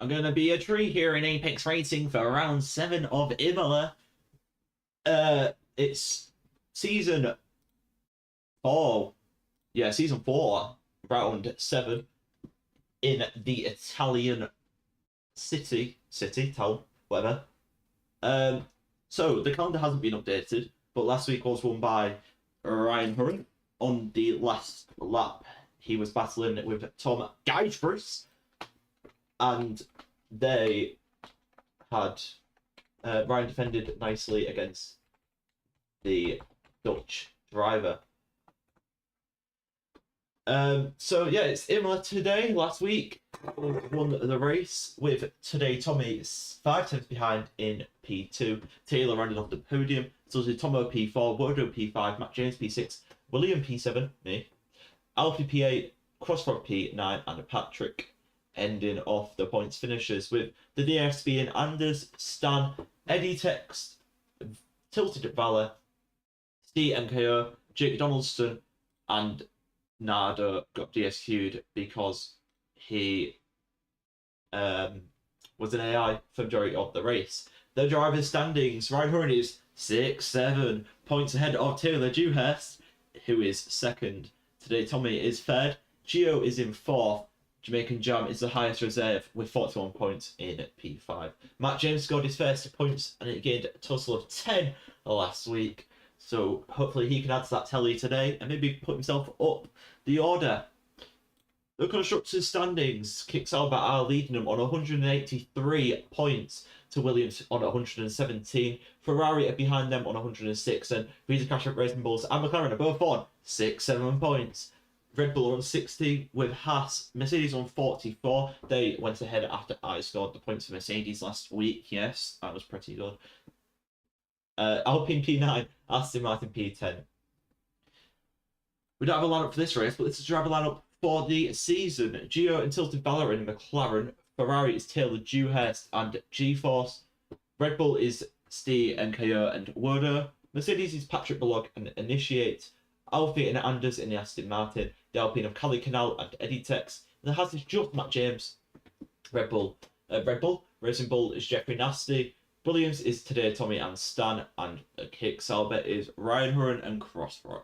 I'm going to be a tree here in Apex Racing for round 7 of Imola. It's season 4. Yeah, season 4, round 7 in the Italian city, Talbot, whatever. So the calendar hasn't been updated, but last week was won by Hurren. On the last lap, he was battling with Tom Dewhirst, and they had Ryan defended nicely against the Dutch driver. So yeah, it's Imola today. Last week won the race with today Tommy 5 tenths behind in P2. Taylor rounded off the podium. So did Tomo P4, Wodo P5, Matt James P6, William P7, me, Alfie P8, Crossfrog P9, and Patrick ending off the points finishers with the DRS being Anders, Stan, Eddie Text, Tilted Valor, Steve MKO, Jake Donaldson, and Nardo got DSQ'd because he was an AI for majority of the race. The driver's standings, Ryan Hurren is 6-7 points ahead of Taylor Dewhirst, who is second. Today Tommy is third. Gio is in fourth. Jamaican Jam is the highest reserve with 41 points in P5. Matt James scored his first points and it gained a total of 10 last week. So hopefully he can add to that tally today and maybe put himself up the order. The constructors standings, Sauber are leading them on 183 points to Williams on 117. Ferrari are behind them on 106, and Visa Cash Up Racing Bulls and McLaren are both on 6-7 points. Red Bull on 60 with Haas, Mercedes on 44. They went ahead after I scored the points for Mercedes last week. Yes, that was pretty good. Alpine P9, Aston Martin P10. We don't have a lineup for this race, but this is a driver lineup for the season. Gio and Tilted Valor in McLaren. Ferrari is Taylor Dewhirst and G-Force. Red Bull is Steve, MKO, and Wodo. Mercedes is Patrick Bullock and Initiate. Alfie and Anders in the Aston Martin. The Alpine of Cali Canal and Eddie Tex. And the Haas is just Matt James. Red Bull. Racing Bull is Jeffrey Nasty. Williams is today Tommy and Stan. And Sauber is Ryan Hurren and Crossfrog.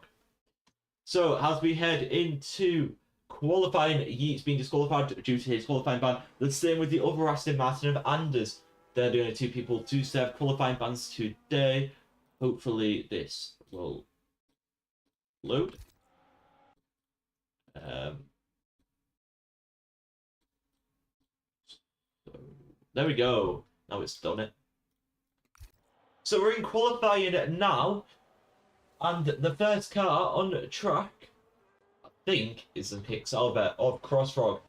So as we head into qualifying, Yeats being disqualified due to his qualifying ban. The same with the other Aston Martin of Anders. They're the only two people to serve qualifying bans today. Hopefully this will load. So there we go. Now it's done it. So we're in qualifying now. And the first car on track, I think, is the Sauber of Crossfrog.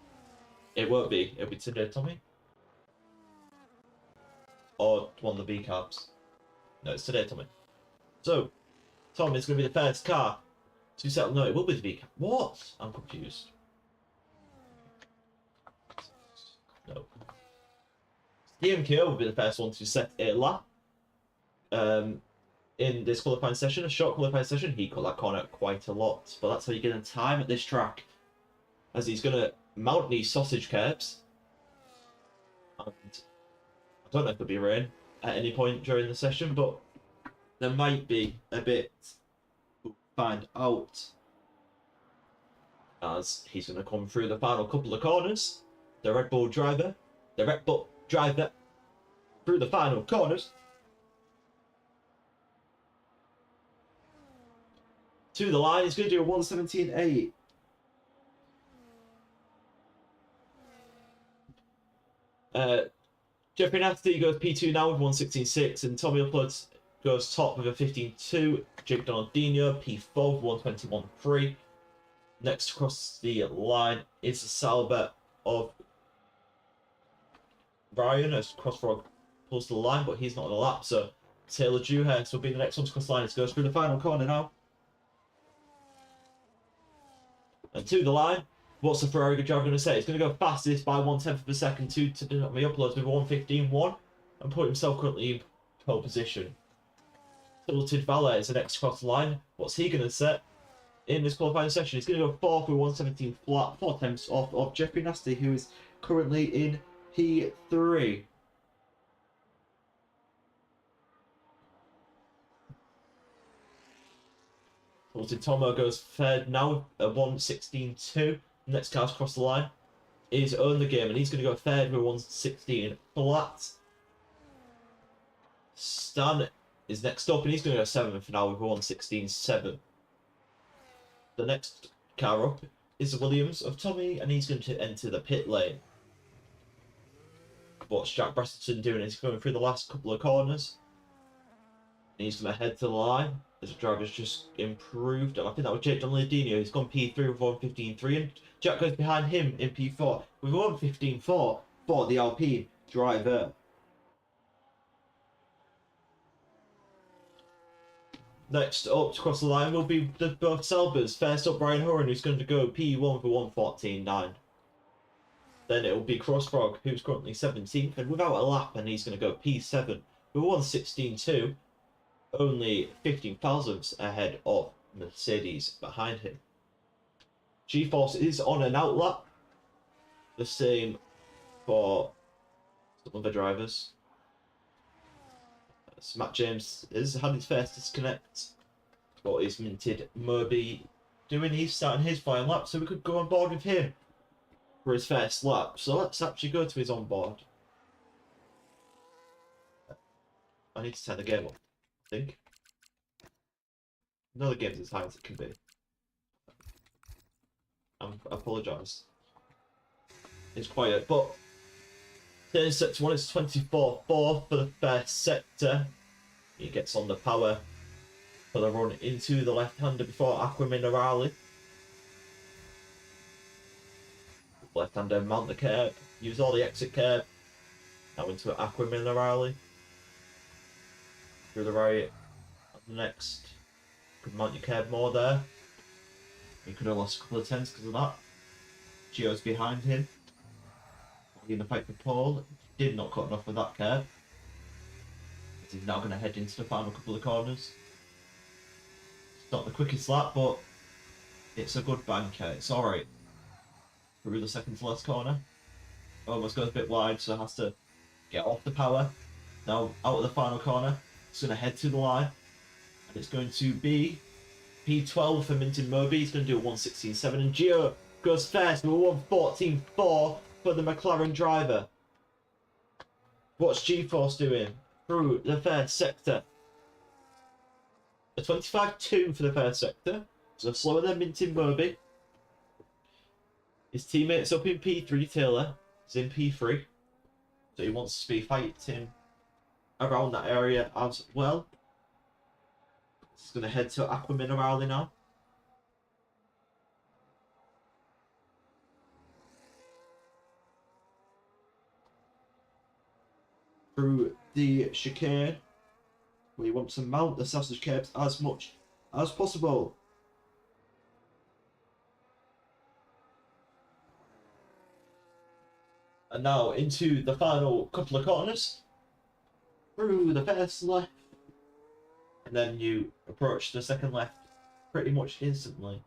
It won't be. It'll be today, Tommy. Or one of the B cabs. No, it's today, Tommy. So, Tom is going to be the first car to settle. No, it will be the B cab. What? I'm confused. No. DMKO will be the first one to set a lap. In this qualifying session, a short qualifying session, he cut that corner quite a lot. But that's how you get in time at this track. As he's going to mount these sausage curbs. And I don't know if there'll be rain at any point during the session, but there might be a bit. We'll find out. As he's going to come through the final couple of corners. The Red Bull driver through the final corners. To the line, he's going to do a 1:17.8. Jeffrey Nasty goes P2 now with 1:16.6, and Tommy Uploads goes top with a 15.2. Jake Donaldino P4 with 1:21.3. Next across the line is the Sauber of Ryan as Crossfrog pulls to the line, but he's not on the lap, so Taylor Dewhirst will be the next one to cross the line. It goes through the final corner now. And to the line, what's the Ferrari driver going to say? It's going to go fastest by 1/10 of a second to my uploads with 1:15.1 and put himself currently in pole position. Tilted Valet is the next across the line. What's he going to set in this qualifying session? He's going to go 4th with 1:17 flat, 4 tenths off of Jeffrey Nasty, who is currently in P3. Tomo goes third now at 1:16.2. Next car's across the line. He's owned the game and he's going to go third with 1:16 flat. Stan is next up and he's going to go 7th now with 1:16.7. The next car up is Williams of Tommy and he's going to enter the pit lane. What's Jack Bresterton doing? He's going through the last couple of corners. And he's going to head to the line. As the driver's just improved. And I think that was Jake Donladino. He's gone P3 with 1:15.3. And Jack goes behind him in P4 with 1:15.4 for the Alpine driver. Next up to cross the line will be both Saubers. First up, Brian Hurren, who's going to go P1 for 1:14.9. Then it will be Crossfrog, who's currently 17th and without a lap, and he's going to go P7 with 1:16.2, only 15 thousandths ahead of Mercedes behind him. G-Force is on an outlap, the same for some other drivers. Matt James has had his first disconnect. What is minted Moby doing? He's starting his final lap, so we could go on board with him for his first lap. So let's actually go to his onboard. I need to turn the game up, I think. No, the game's as high as it can be. I apologise. It's quiet, but turn sector 1 is 24.4 for the first sector. He gets on the power for the run into the left-hander before Aqua Minerale. Left-hander mount the curb, use all the exit curb. Now into Aqua Minerale. Through the right. And the next, could mount your curb more there. He could have lost a couple of tenths because of that. Gio's behind him. In the fight for pole, did not cut enough with that curve. He's now going to head into the final couple of corners. It's not the quickest lap, but it's a good banker. It's alright. Through the second to last corner. Almost goes a bit wide, so has to get off the power. Now out of the final corner. It's going to head to the line. And it's going to be P12 for Minton Moby. He's going to do a 1:16.7. And Gio goes first with a 1:14.4 for the McLaren driver. What's G-Force doing through the first sector? A 25.2 for the first sector, so slower than Minton Moby. His teammates up in P3, Taylor is in P3, so he wants to be fighting around that area as well. He's going to head to Aqua Minerale now. Through the chicane, we want to mount the sausage curbs as much as possible. And now into the final couple of corners. Through the first left. And then you approach the second left pretty much instantly.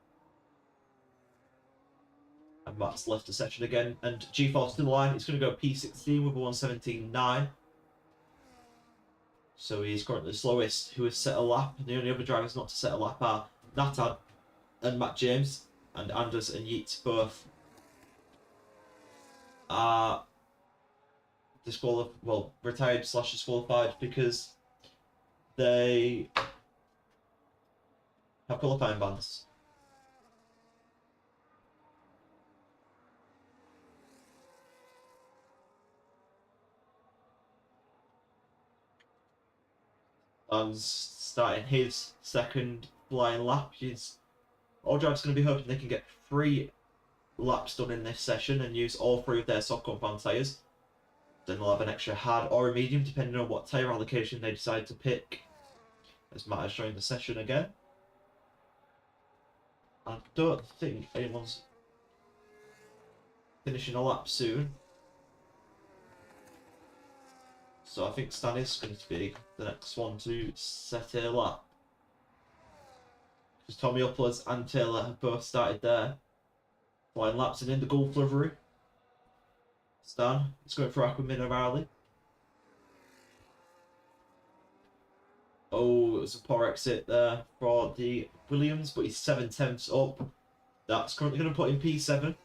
And Matt's left the section again. And G-Force to the line. It's going to go P16 with a 1:17.9. So he's currently the slowest who has set a lap. The only other drivers not to set a lap are Nathan and Matt James. And Anders and Yeats both are retired / disqualified because they have qualifying bans. And starting his second flying lap. All drivers going to be hoping they can get 3 laps done in this session and use all 3 of their soft compound tyres. Then they'll have an extra hard or a medium depending on what tyre allocation they decide to pick. As Matt has joined the session again. I don't think anyone's finishing a lap soon. So I think Stan is going to be the next one to set a lap. Because Tommy Upwards and Taylor have both started their flying laps and in the Gulf livery. Stan is going for Aqua Minerale. Oh, it was a poor exit there for the Williams, but he's 7/10 up. That's currently going to put him P7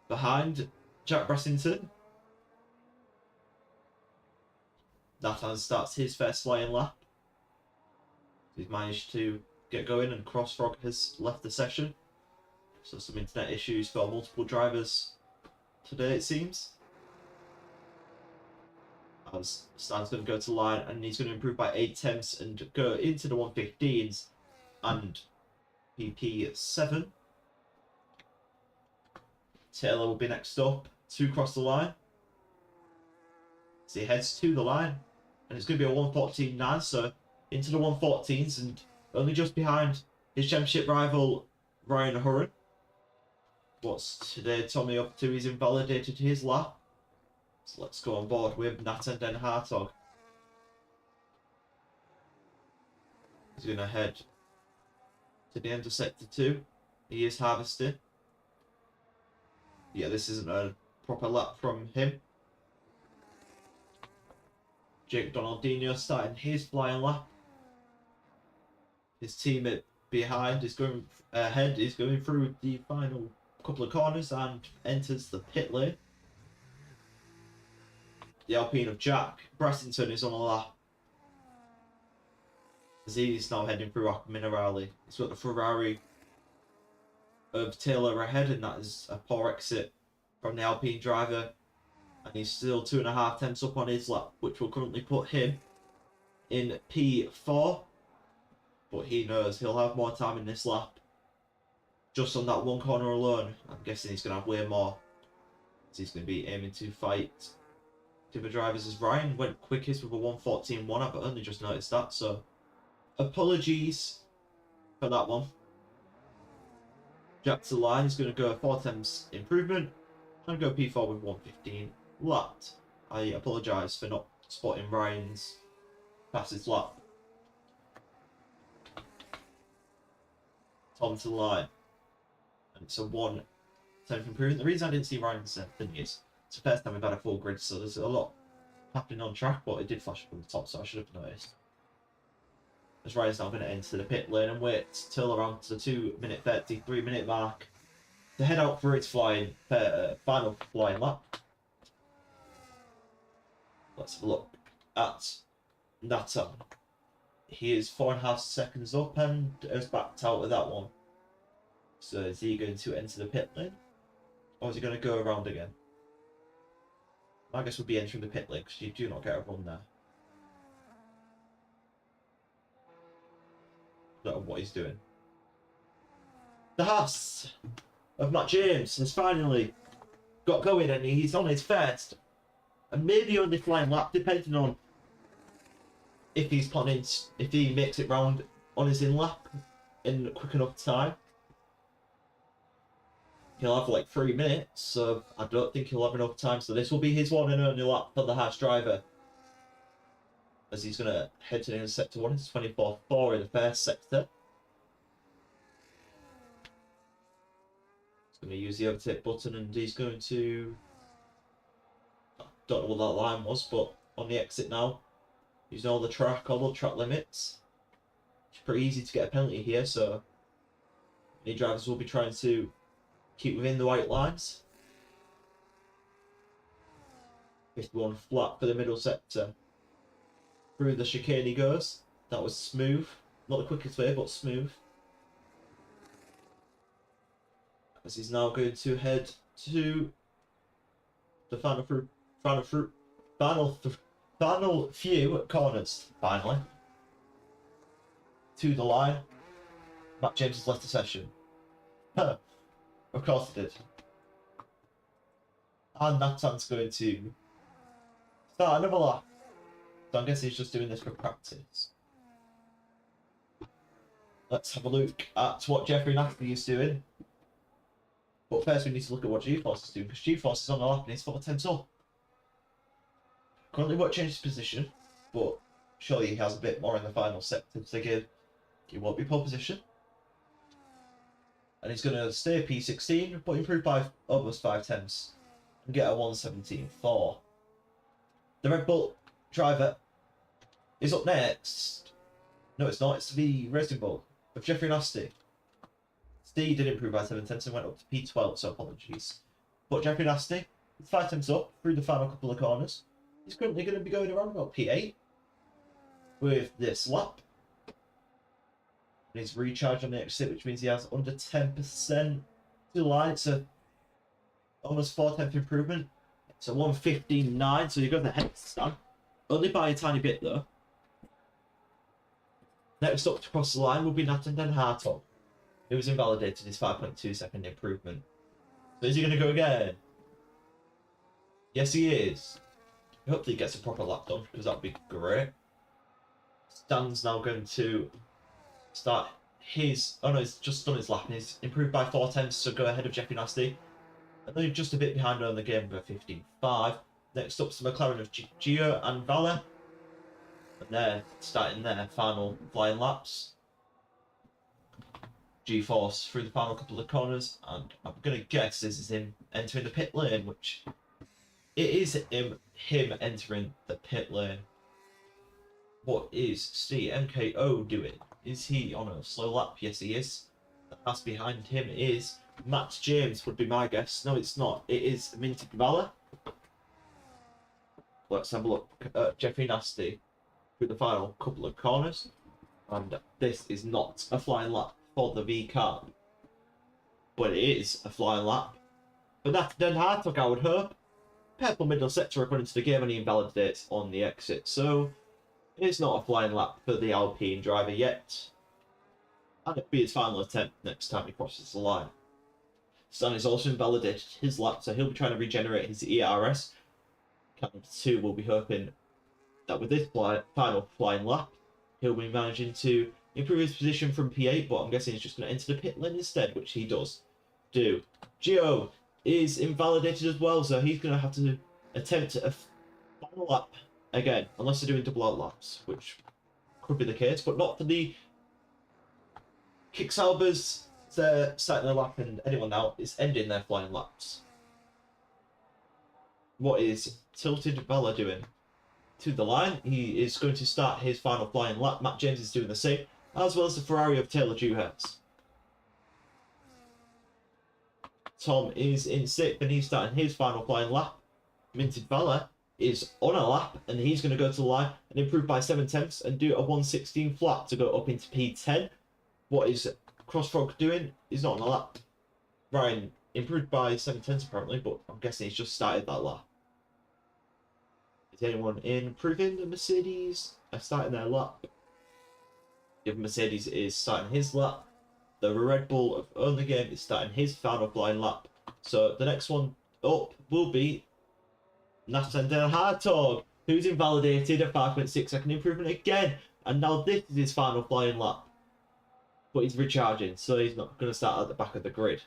behind Jack Brassington. Nathan starts his first flying lap. He's managed to get going, and Crossfrog has left the session. So some internet issues for multiple drivers today, it seems. As Stan's going to go to line, and he's going to improve by 8/10 and go into the 115s and PP7. Taylor will be next up to cross the line. So he heads to the line, and it's going to be a 114.9, so into the 114s and only just behind his championship rival Ryan Hurren. What's today Tommy up to? He's invalidated his lap. So let's go on board with Nathan Den Hartog. He's going to head to the end of sector 2. He is harvesting. Yeah, this isn't a proper lap from him. Jake Donaldinho starting his flying lap. His teammate behind is going ahead, is going through the final couple of corners and enters the pit lane. The Alpine of Jack Brassington is on a lap, as he's now heading through Aqua Minerale. He's got the Ferrari of Taylor ahead, and that is a poor exit from the Alpine driver, and he's still 2.5 up on his lap, which will currently put him in P4, but he knows he'll have more time in this lap. Just on that one corner alone, I'm guessing he's going to have way more, as he's going to be aiming to fight the other drivers. As Ryan went quickest with a 114.1, I've only just noticed that, so apologies for that one. Jack to the line, he's going to go 4/10 improvement and go P4 with 115 lapped. I apologise for not spotting Ryan's fastest lap. Tom to the line, and it's a 1/10 improvement. The reason I didn't see Ryan's thing is it's the first time we've had a full grid, so there's a lot happening on track, but it did flash up on the top, so I should have noticed. As Ryan's now going to enter the pit lane and wait till around the 2-minute 33-minute mark to head out for its final flying lap. Let's have a look at Nathan. He is 4.5 seconds up and has backed out of that one. So is he going to enter the pit lane, or is he going to go around again? I guess we'll be entering the pit lane because you do not get a run there. Don't know what he's doing. The Haas of Matt James has finally got going, and he's on his first and maybe only flying lap, depending on if he's planning, if he makes it round on his in lap in quick enough time. He'll have like 3 minutes, so I don't think he'll have enough time. So this will be his one and only lap for the Haas driver, as he's going to head to the end of sector 1. It's 24.4 in the first sector. He's going to use the overtake button, and he's going to, I don't know what that line was, but on the exit now, using all the track limits. It's pretty easy to get a penalty here, so many drivers will be trying to keep within the white lines. 51 flat for the middle sector. Through the chicane he goes. That was smooth. Not the quickest way, but smooth. As he's now going to head to the final few corners, finally. To the line. Matt James has left the session. Of course he did. And Nathan's going to start another lap. So I guess he's just doing this for practice. Let's have a look at what Jeffrey Nafty is doing. But first we need to look at what G-Force is doing, because G-Force is on the lap and he's 4/10 up. Currently won't change his position, but surely he has a bit more in the final sector to give. He won't be pole position. And he's going to stay P16, but improve by almost 5/10. and get a 1:17.4. The Red Bull driver is up next. No, it's not. It's the Racing Bull of Jeffrey Nasty. Steve did improve by 7 tenths and went up to P12, so apologies. But Jeffrey Nasty, 5 tenths up through the final couple of corners. He's currently going to be going around about P8 with this lap. And he's recharged on the exit, which means he has under 10% to the line. It's a almost 4/10 improvement. It's a 1:15.9, so you're going ahead of stand. Only by a tiny bit though. Next up to cross the line will be Nathan Den Hartog, who was invalidated his 5.2 second improvement. So is he going to go again? Yes, he is. Hopefully he gets a proper lap done, because that would be great. Stan's now going to start his... Oh no, he's just done his lap, and he's improved by 4 tenths, so go ahead of Jeffrey Nasty. And then just a bit behind on the game by 15.5. Next up's the McLaren of Gio and Valle. And they're starting their final flying laps. G-Force through the final couple of corners, and I'm going to guess this is him entering the pit lane, which it is him entering the pit lane. What is CMKO doing? Is he on a slow lap? Yes, he is. The pass behind him is Matt James, would be my guess. No, it's not. It is Minty Valle. Let's have a look at Jeffrey Nasty through the final couple of corners. And this is not a flying lap for the V car, but it is a flying lap. But that's Den Hartog, I would hope. Purple middle sector according to the game, and he invalidates on the exit, so it's not a flying lap for the Alpine driver yet. And it'll be his final attempt next time he crosses the line. Stan has also invalidated his lap, so he'll be trying to regenerate his ERS. Captain 2 will be hoping that with this final flying lap, he'll be managing to improve his position from P8, but I'm guessing he's just going to enter the pit lane instead, which he does do. Gio is invalidated as well, so he's going to have to attempt a final lap again, unless they're doing double out laps, which could be the case, but not for the Kick Saubers. They're starting their lap, and anyone now is ending their flying laps. What is Tilted Valle doing? To the line, he is going to start his final flying lap. Matt James is doing the same, as well as the Ferrari of Taylor Dewhirst. Tom is in 6th, and he's starting his final flying lap. Minted Valle is on a lap, and he's going to go to the line and improve by 7 tenths and do a 1:16 flat to go up into P10. What is Crossfrog doing? He's not on a lap. Ryan improved by 7 tenths apparently, but I'm guessing he's just started that lap. Is anyone improving? The Mercedes are starting their lap. The other Mercedes is starting his lap. The Red Bull of Own the Game is starting his final flying lap. So the next one up will be Nathan Den Hartog, who's invalidated a 5.6 second improvement again. And now this is his final flying lap. But he's recharging, so he's not going to start at the back of the grid.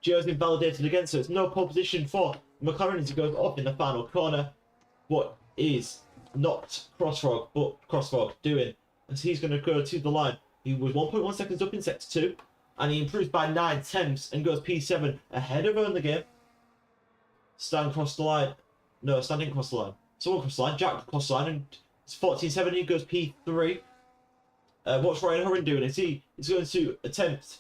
Gio's invalidated again, so it's no pole position for McLaren as he goes off in the final corner. What is not Crossfrog, but Crossfrog doing? As he's going to go to the line. He was 1.1 seconds up in sector 2, and he improves by 9 tenths and goes P7 ahead of Own the Game. Stan crossed the line. No, Stan didn't cross the line. Someone crossed the line. Jack crossed the line, and it's 14.7. He goes P3. What's Ryan Hurren doing? Is he is going to attempt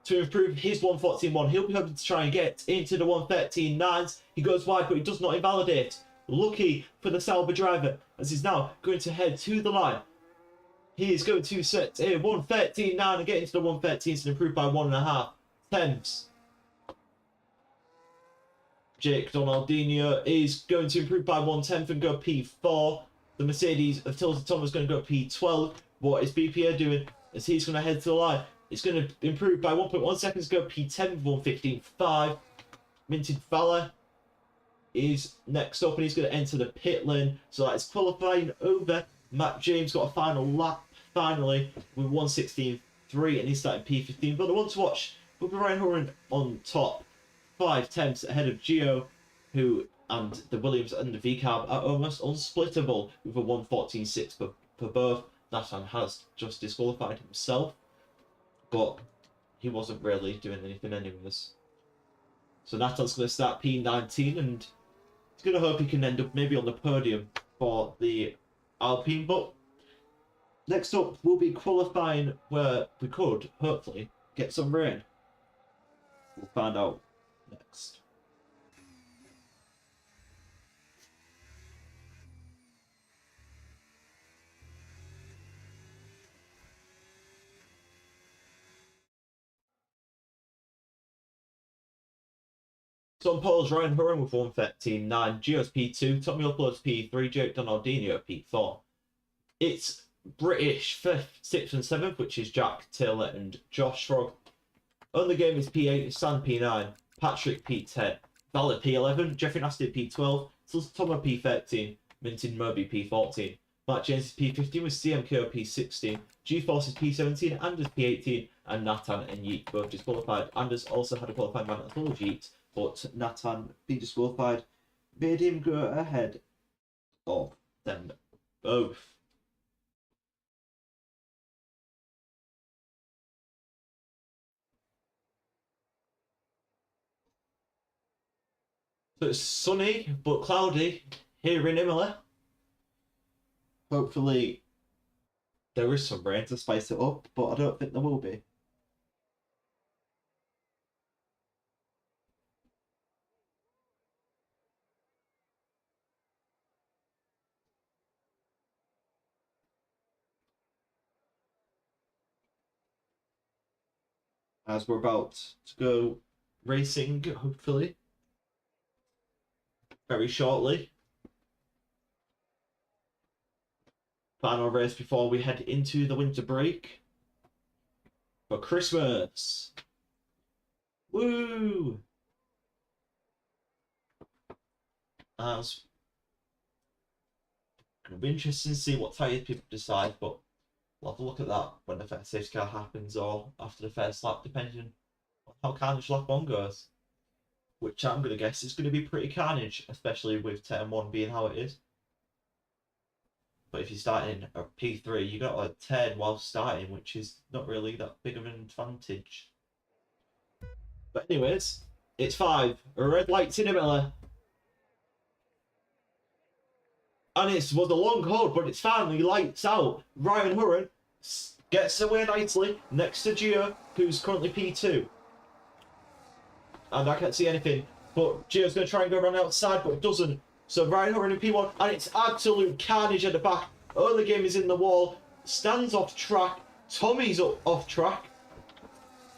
to improve his 1:14.1? He'll be hoping to try and get into the 1:13.9s. He goes wide, but he does not invalidate. Lucky for the Sauber driver, as he's now going to head to the line. He is going to set a 1:13.9 and get into the 1:13s and improve by 1.5 tenths. Jake Donaldinho is going to improve by 1 tenth and go P4. The Mercedes of Tilted Tom is going to go P12. What is BPA doing? As he's going to head to the line. It's going to improve by 1.1 seconds, go P10 with 1:15.5. Minted Valle is next up, and he's going to enter the pit lane. So that is qualifying over. Matt James got a final lap, finally, with 1:16.3, and he's starting P15. But the one to watch will be Ryan Hurren on top. 5 tenths ahead of Gio, who and the Williams and the V-Carb are almost unsplittable with a 1:14.6 for both. Nathan has just disqualified himself, but he wasn't really doing anything anyways. So Nathan's going to start P19, and he's going to hope he can end up maybe on the podium for the Alpine. But next up, we'll be qualifying where we could, hopefully, get some rain. We'll find out next. So on poles, Ryan Hurren with 1:13.9, Gio's P2, Tommy Uploads P3, Jake Donaldinho P4. It's British 5th, 6th and 7th, which is Jack, Taylor and Josh Frog. On the game is P8, Stan P9, Patrick P10, Valor P11, Jeffrey Nasty P12, Tomo P13, Minton Moby P14. Matt James is P15 with CMKO P16, G-Force is P17, Anders P18, and Nathan and Yeet both disqualified. Anders also had a qualifying man as well as Yeet, but Nathan being disqualified made him go ahead of them both. So it's sunny but cloudy here in Imola. Hopefully there is some rain to spice it up, but I don't think there will be. As we're about to go racing, hopefully, very shortly. Final race before we head into the winter break for Christmas. Woo! As it'll be interesting to see what tyres people decide, but we'll have a look at that when the first safety car happens or after the first lap, depending on how carnage lap 1 goes. Which I'm going to guess is going to be pretty carnage, especially with turn 1 being how it is. But if you're starting a P3, you got a turn while starting, which is not really that big of an advantage. But anyways, it's 5. Red lights in Imola. And it was a long hold, but it's finally lights out. Ryan Hurren gets away nicely next to Gio, who's currently P2. And I can't see anything, but Gio's going to try and go around outside, but it doesn't. So Ryan Hurren in P1, and it's absolute carnage at the back. Early game is in the wall. Stands off track. Tommy's off track.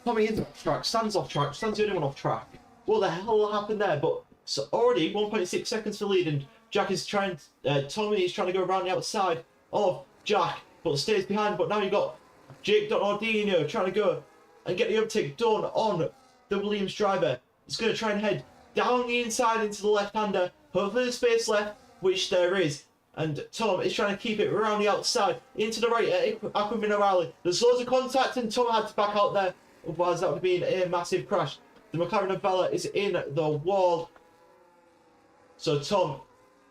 Tommy is off track. Stands off track. Stands the only one off track. What the hell happened there? But so already 1.6 seconds for lead, and Jack is trying. Tommy is trying to go around the outside of Jack, but stays behind. But now you've got Jake Donaldinho trying to go and get the uptick done on the Williams driver. He's going to try and head down the inside into the left-hander. Hopefully there's space left, which there is. And Tom is trying to keep it around the outside, into the right at Aquamino Rally. There's loads of contact and Tom had to back out there. Otherwise that would have been a massive crash. The McLaren of Bella is in the wall. So Tom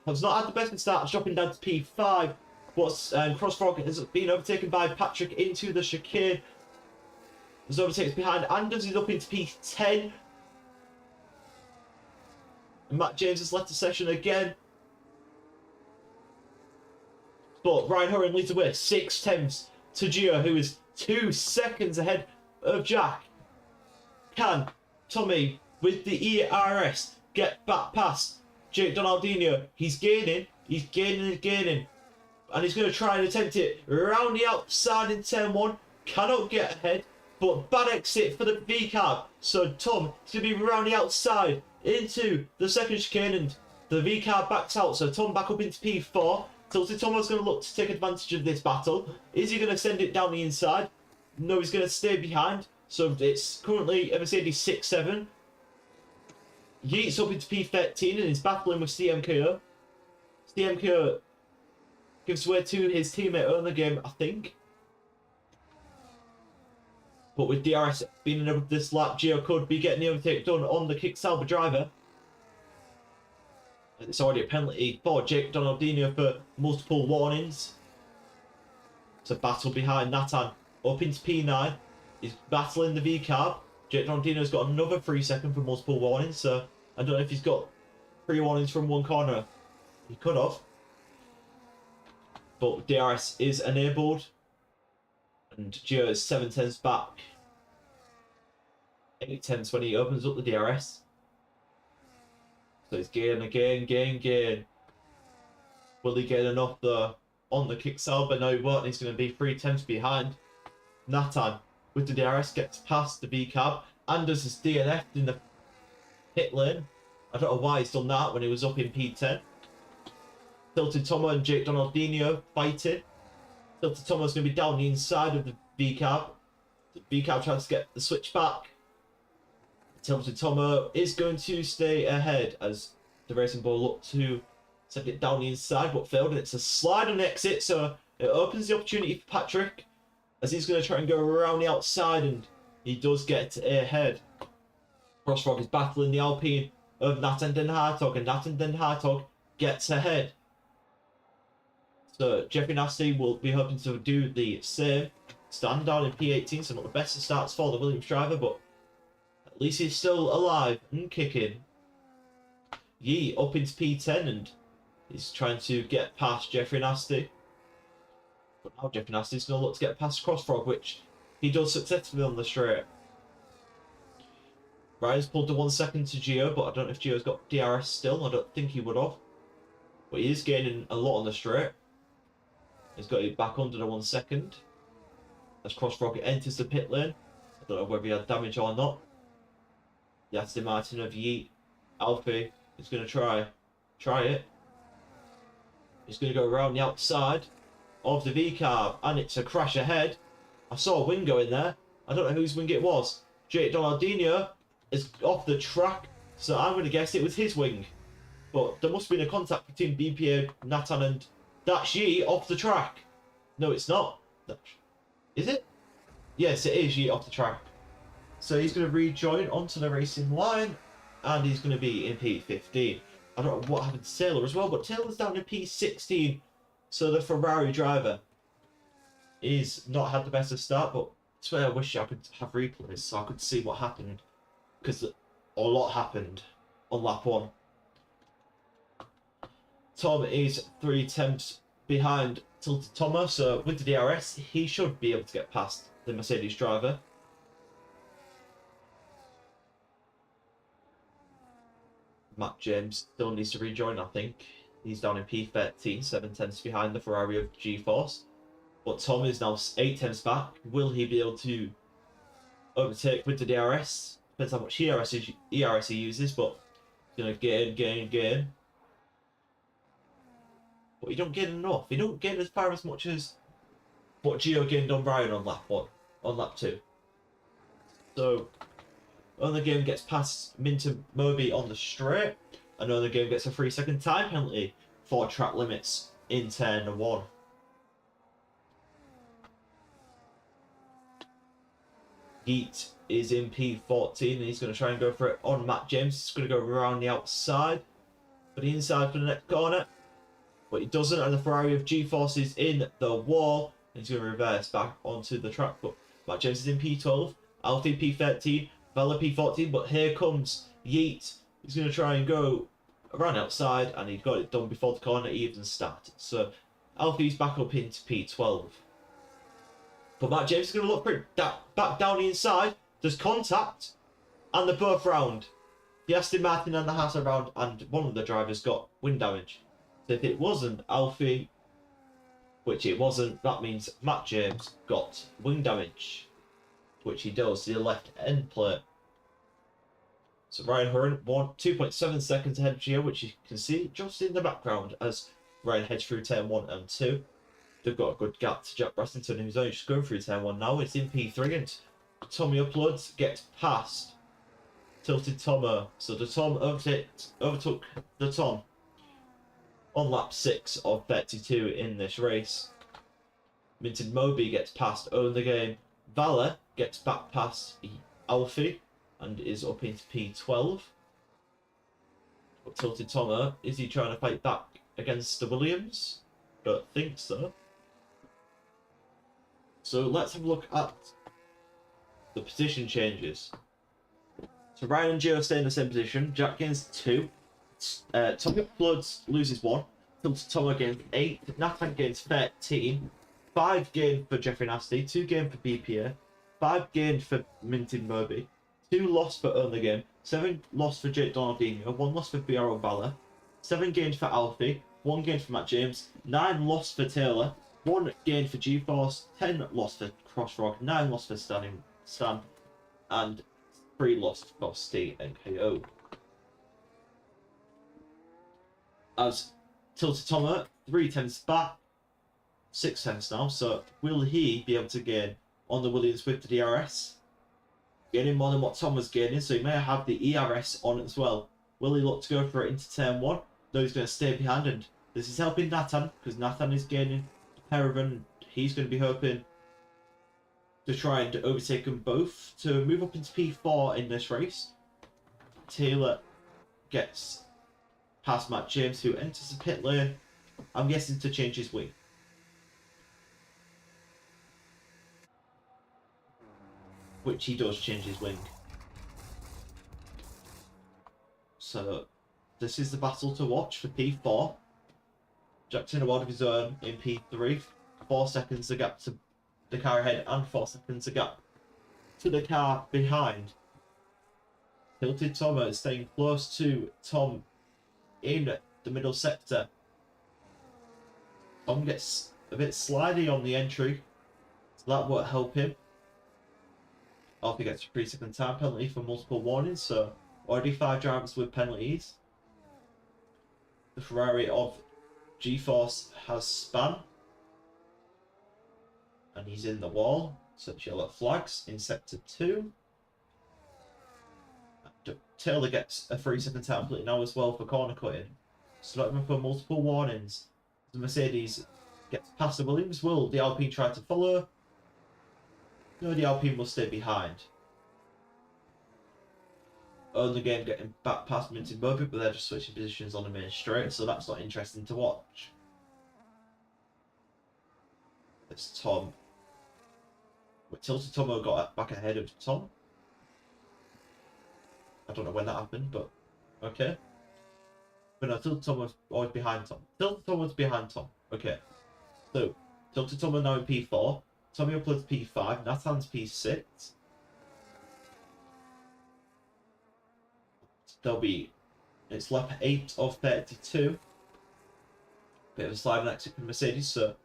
has not had the best start, dropping down to P5. But Crossfrog has been overtaken by Patrick into the chicane. There's overtakes behind. Anders is up into P10. And Matt James has left the session again. But Ryan Hurren leads the way 6/10 to Gio, who is 2 seconds ahead of Jack. Can Tommy, with the ERS, get back past Jake Donaldinho? He's gaining. He's gaining. And he's going to try and attempt it around the outside in turn 1. Cannot get ahead. But bad exit for the V-carb. So Tom is going to be around the outside into the second chicane, and the V-carb backs out. So Tom back up into P4. Tilted Tomo's going to look to take advantage of this battle. Is he going to send it down the inside? No, he's going to stay behind. So it's currently a Mercedes 6-7. Yeats up into P13 and is battling with CMKO. CMKO gives way to his teammate on the game, I think. But with DRS being enabled this lap, Gio could be getting the overtake done on the kick Sauber driver. It's already a penalty for Jake Donaldinho for multiple warnings. It's a battle behind Nathan. Up into P9. He's battling the V-carb. Jake Dondino's got another 3 second for multiple warnings, so I don't know if he's got 3 warnings from one corner. He could have. But DRS is enabled. And Gio is 7/10 back. 8/10 when he opens up the DRS. So he's gain. Will he gain enough though on the kick Sauber? No, he won't. He's going to be 3/10 behind. Nathan with the DRS gets past the V cab and does his DNF in the pit lane. I don't know why he's done that when he was up in P10. Tilted Tomo and Jake Donaldinho fighting. Tilted Tomo's going to be down the inside of the V cab. The V cab tries to get the switch back. Tilted Tomo is going to stay ahead as the Racing Bull look to send it down the inside, but failed. And it's a slide and exit, so it opens the opportunity for Patrick as he's going to try and go around the outside, and he does get ahead. Crossrock is battling the Alpine of Nathan Den Hartog, and Nathan Den Hartog gets ahead. So Jeffrey Nasty will be hoping to do the same. Stand down in P18, so not the best of starts for the Williams driver, but at least he's still alive and kicking. Yee up into P10 and he's trying to get past Jeffrey Nasty. But now Jeffrey Nasty's going to look to get past Crossfrog, which he does successfully on the straight. Ryan's pulled the 1 second to Gio, but I don't know if Gio's got DRS still. I don't think he would have. But he is gaining a lot on the straight. He's got it back under the 1 second. As Crossfrog enters the pit lane. I don't know whether he had damage or not. The Aston Martin of Yeet. Alfie is going to try it. He's going to go around the outside of the V-carb, and it's a crash ahead. I saw a wing go in there. I don't know whose wing it was. Jake Donaldinho is off the track, so I'm going to guess it was his wing. But there must have been a contact between BPA, Nathan, and that's Yee off the track. No, it's not. Is it? Yes, it is Yee off the track. So he's going to rejoin onto the racing line, and he's going to be in P15. I don't know what happened to Taylor as well, but Taylor's down in P16. So the Ferrari driver is not had the best of start, but I swear I wish I could have replays so I could see what happened. Because a lot happened on lap 1. Tom is 3/10 behind Tilted Tomo, so with the DRS, he should be able to get past the Mercedes driver. Matt James still needs to rejoin, I think. He's down in P13, 7/10 behind the Ferrari of G-Force. But Tom is now 8/10 back. Will he be able to overtake with the DRS? Depends how much ERS he uses, but he's going to gain. But he don't gain enough. He don't gain as far as much as what Gio gained on Ryan on lap 1, on lap 2. So Only game gets past Minton Moby on the straight. Another game gets a 3-second time penalty for track limits in turn 1. Geet is in P14 and he's going to try and go for it on Matt James. He's going to go around the outside, but the inside for the next corner. But he doesn't, and the Ferrari of G-Force is in the wall. And he's going to reverse back onto the track. But Matt James is in P12, Alfie P13, Vela P14. But here comes Yeet. He's going to try and go around outside, and he got it done before the corner even started. So Alfie's back up into P12. But Matt James is going to look for it back down the inside. There's contact, and they're both round. The Aston Martin and the Haas are round, and one of the drivers got wind damage. So if it wasn't Alfie, which it wasn't, that means Matt James got wing damage, which he does to the left end plate. So Ryan Hurren 2.7 seconds ahead of Gio, which you can see just in the background as Ryan heads through turn 1 and 2. They've got a good gap to Jack Brassington, who's only just going through turn 1 now. It's in P3 and Tommy Uploads gets past Tilted Tomo. So the Tom overtook the Tom on lap 6 of 32 in this race. Minton Moby gets past Own the Game. Vala gets back past Alfie and is up into P12. But Tilted Tomo, is he trying to fight back against the Williams? Don't think so. So let's have a look at the position changes. So Ryan and Gio stay in the same position. Jack gains 2. Tommy Bloods loses 1. Tilted Tomo gains 8. Nathan gains 13. 5 gained for Jeffrey Nasty. 2 gained for BPA. 5 gained for Minted Moby. 2 lost for Earn the Game. 7 lost for Jake Donaldinho. 1 lost for BRO Bala. 7 gained for Alfie. 1 gained for Matt James. 9 lost for Taylor. 1 gained for G-Force. 10 lost for Crossrock. 9 lost for Stan. And 3 lost for Steve and KO. As Tilted Tomo, 3 tenths back, 6 tenths now. So will he be able to gain on the Williams with the DRS? Gaining more than what Tom was gaining, so he may have the ERS on as well. Will he look to go for it into turn 1? No, he's going to stay behind, and this is helping Nathan, because Nathan is gaining Hurren, and he's going to be hoping to try and overtake them both to move up into P4 in this race. Taylor gets past Matt James, who enters the pit lane, I'm guessing to change his wing. Which he does change his wing. So this is the battle to watch for P4. Jack's in a world of his own in P3. 4 seconds the gap to the car ahead and 4 seconds the gap to the car behind. Tilted Tomo is staying close to Tom in the middle sector. Tom gets a bit slidey on the entry, so that won't help him. Alfie gets a 3-second time penalty for multiple warnings, so already 5 drivers with penalties. The Ferrari of G-Force has span, and he's in the wall, so yellow flags in sector 2. Taylor gets a 3-second time penalty now as well for corner cutting, so not even for multiple warnings. The Mercedes gets past the Williams. Will the Alpine try to follow? No, the Alpine will stay behind. Only game getting back past Minty Moby, but they're just switching positions on the main straight, so that's not interesting to watch. It's Tom. But Tilted Tomo got back ahead of Tom. I don't know when that happened, but okay. But no, Tilted Tomo was always behind Tom. Tilted Tomo was behind Tom. Okay. So, Tilted Tomo now in P4. Tommy uploads P5. Nathan's P6. There'll be... It's lap 8 of 32. Bit of a sliding exit from Mercedes, so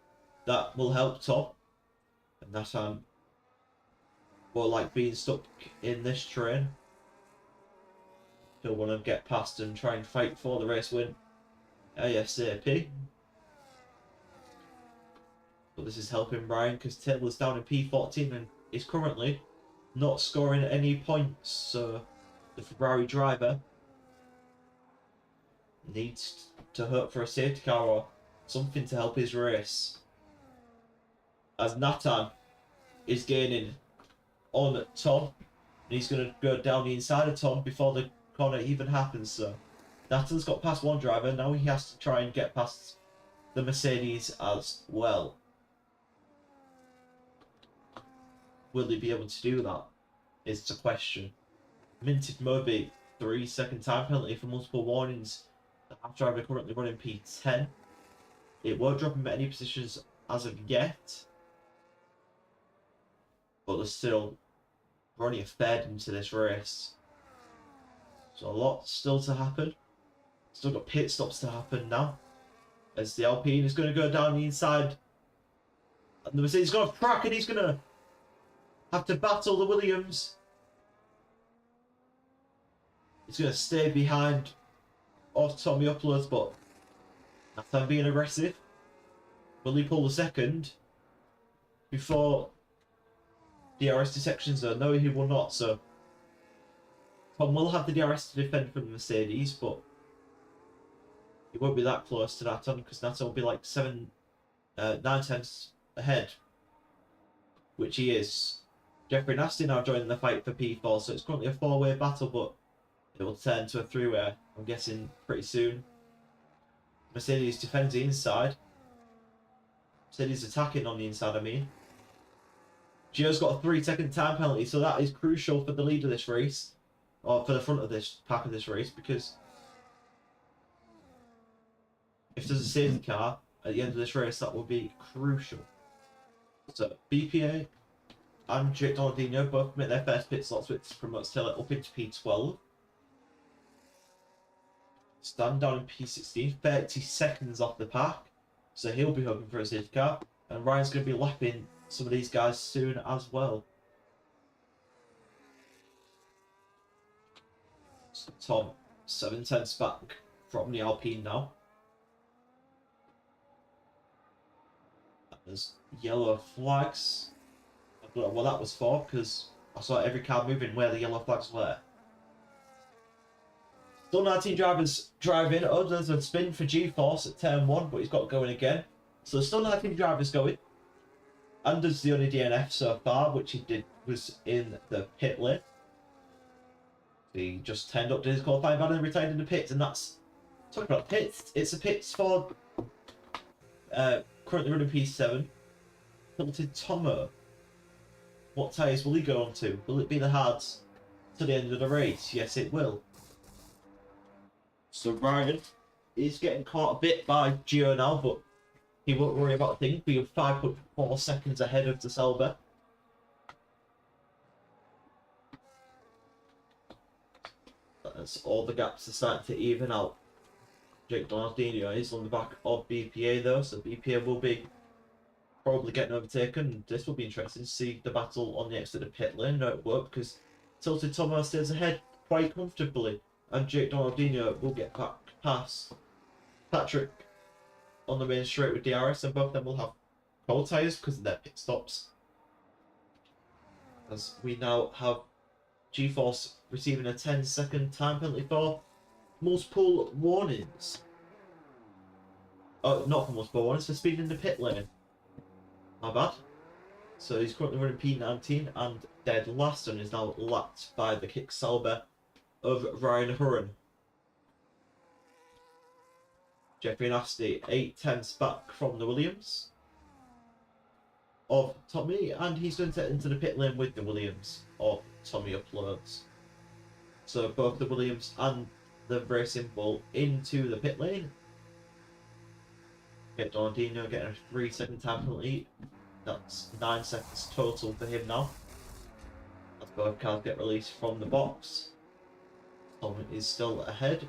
that will help Tom. And Nathan will like being stuck in this train. He'll want to get past and try and fight for the race win ASAP. But this is helping Ryan because Taylor's down in P14 and is currently not scoring any points. So the Ferrari driver needs to hope for a safety car or something to help his race. As Nathan is gaining on Tom, and he's going to go down the inside of Tom before the corner even happens. So Nathan's got past one driver, now he has to try and get past the Mercedes as well. Will he be able to do that? Is the question. Minted Moby, 3-second time penalty for multiple warnings. The half driver currently running P10. It won't drop him at any positions as of yet. But there's still running a third into this race. So a lot still to happen. Still got pit stops to happen now. As the Alpine is going to go down the inside. And the Mercedes is going to crack and he's going to have to battle the Williams. He's going to stay behind off Tommy Uploads, but after being aggressive, will he pull the second before DRS detection zone? No, he will not. So Tom will have the DRS to defend from the Mercedes, but he won't be that close to Nathan because Nathan will be like 9 tenths ahead, which he is. Jeffrey Nasty now joining the fight for P4, so it's currently a 4-way battle, but it will turn to a 3-way, I'm guessing, pretty soon. Mercedes defends the inside. Mercedes attacking on the inside, I mean. Gio's got a 3-second time penalty, so that is crucial for the lead of this race. or for the front of this pack of this race, because if there's a safety car at the end of this race, that will be crucial. So BPA and Jake Donaldino both make their first pit stops, which promotes Taylor up into P12. Stand down in P16, 30 seconds off the pack, so he'll be hoping for a safety car, and Ryan's going to be lapping some of these guys soon as well. So Tom, 7/10 back from the Alpine now. There's yellow flags. I don't know what that was for, because I saw every car moving where the yellow flags were. Still 19 drivers driving. Oh, there's a spin for G-Force at turn 1, but he's got going again. So still 19 drivers going. Anders the only DNF so far, which he did was in the pit lane. He just turned up to his qualifying van and retired in the pits, and that's talking about pits. It's a pits for currently running P7. Tilted Tomo. What tyres will he go on to? Will it be the hards to the end of the race? Yes, it will. So Ryan is getting caught a bit by Gio now, but he won't worry about a thing, being 5.4 seconds ahead of the Sauber. As all the gaps are starting to even out. Jake Donaldino is on the back of BPA though, so BPA will be probably getting overtaken. This will be interesting to see the battle on the exit of pit lane. No, it won't, because Tilted Tomo stays ahead quite comfortably, and Jake Donaldino will get back past Patrick on the main straight with DRS, and both of them will have cold tyres because of their pit stops. As we now have G-Force receiving a 10-second time penalty for multiple warnings. Oh, not for multiple warnings, for speeding in the pit lane. My bad. So he's currently running P19 and dead last, and is now lapped by the kick Sauber of Ryan Hurren. Jeffrey Nasty 8/10 back from the Williams of Tommy, and he's going to enter the pit lane with the Williams of Tommy uploads. So both the Williams and the Racing Bull into the pit lane. Get Donaldino getting a 3-second time penalty. That's 9 seconds total for him now, as both cars get released from the box. Tom is still ahead.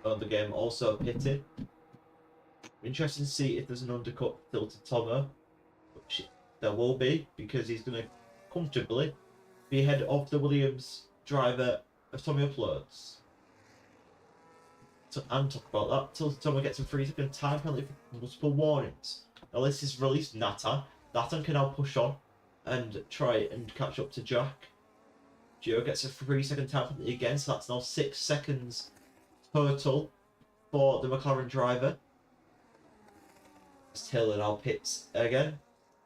The game also pitted. Interesting to see if there's an undercut Tilted Tomo, which there will be, because he's going to comfortably be ahead of the Williams driver of Tommy Uploads. And talk about that, Tilted Tomo gets a 3-second time penalty for multiple warnings. Now this is released Nathan. Nathan can now push on and try and catch up to Jack. Gio gets a 3-second time penalty again, so that's now 6 seconds total for the McLaren driver. As Taylor now pits again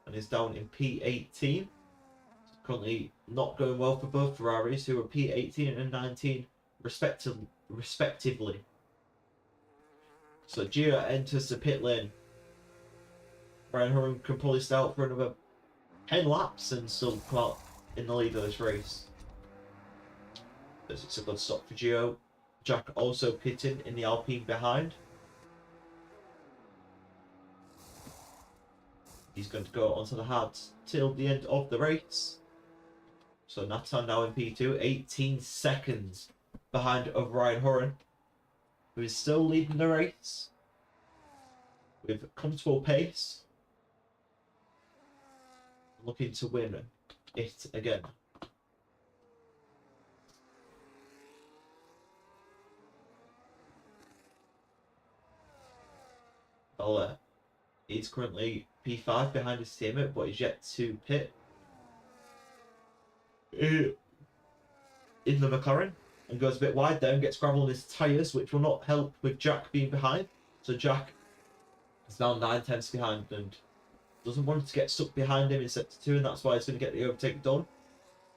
and is down in P18. Currently not going well for both Ferraris, who are P18 and 19 respectively. So Gio enters the pit lane. Ryan Hurren can probably stay out for another 10 laps and still come out in the lead of this race. It's a good stop for Gio. Jack also pitting in the Alpine behind. He's going to go onto the hards till the end of the race. So Nathan now in P2, 18 seconds behind of Ryan Hurren, who is still leading the race with comfortable pace, looking to win it again. Well, he's currently P5 behind his teammate, but he's yet to pit in the McLaren, and goes a bit wide there and gets gravel on his tyres, which will not help with Jack being behind. So Jack is now 9/10 behind and doesn't want to get stuck behind him in sector 2, and that's why he's going to get the overtake done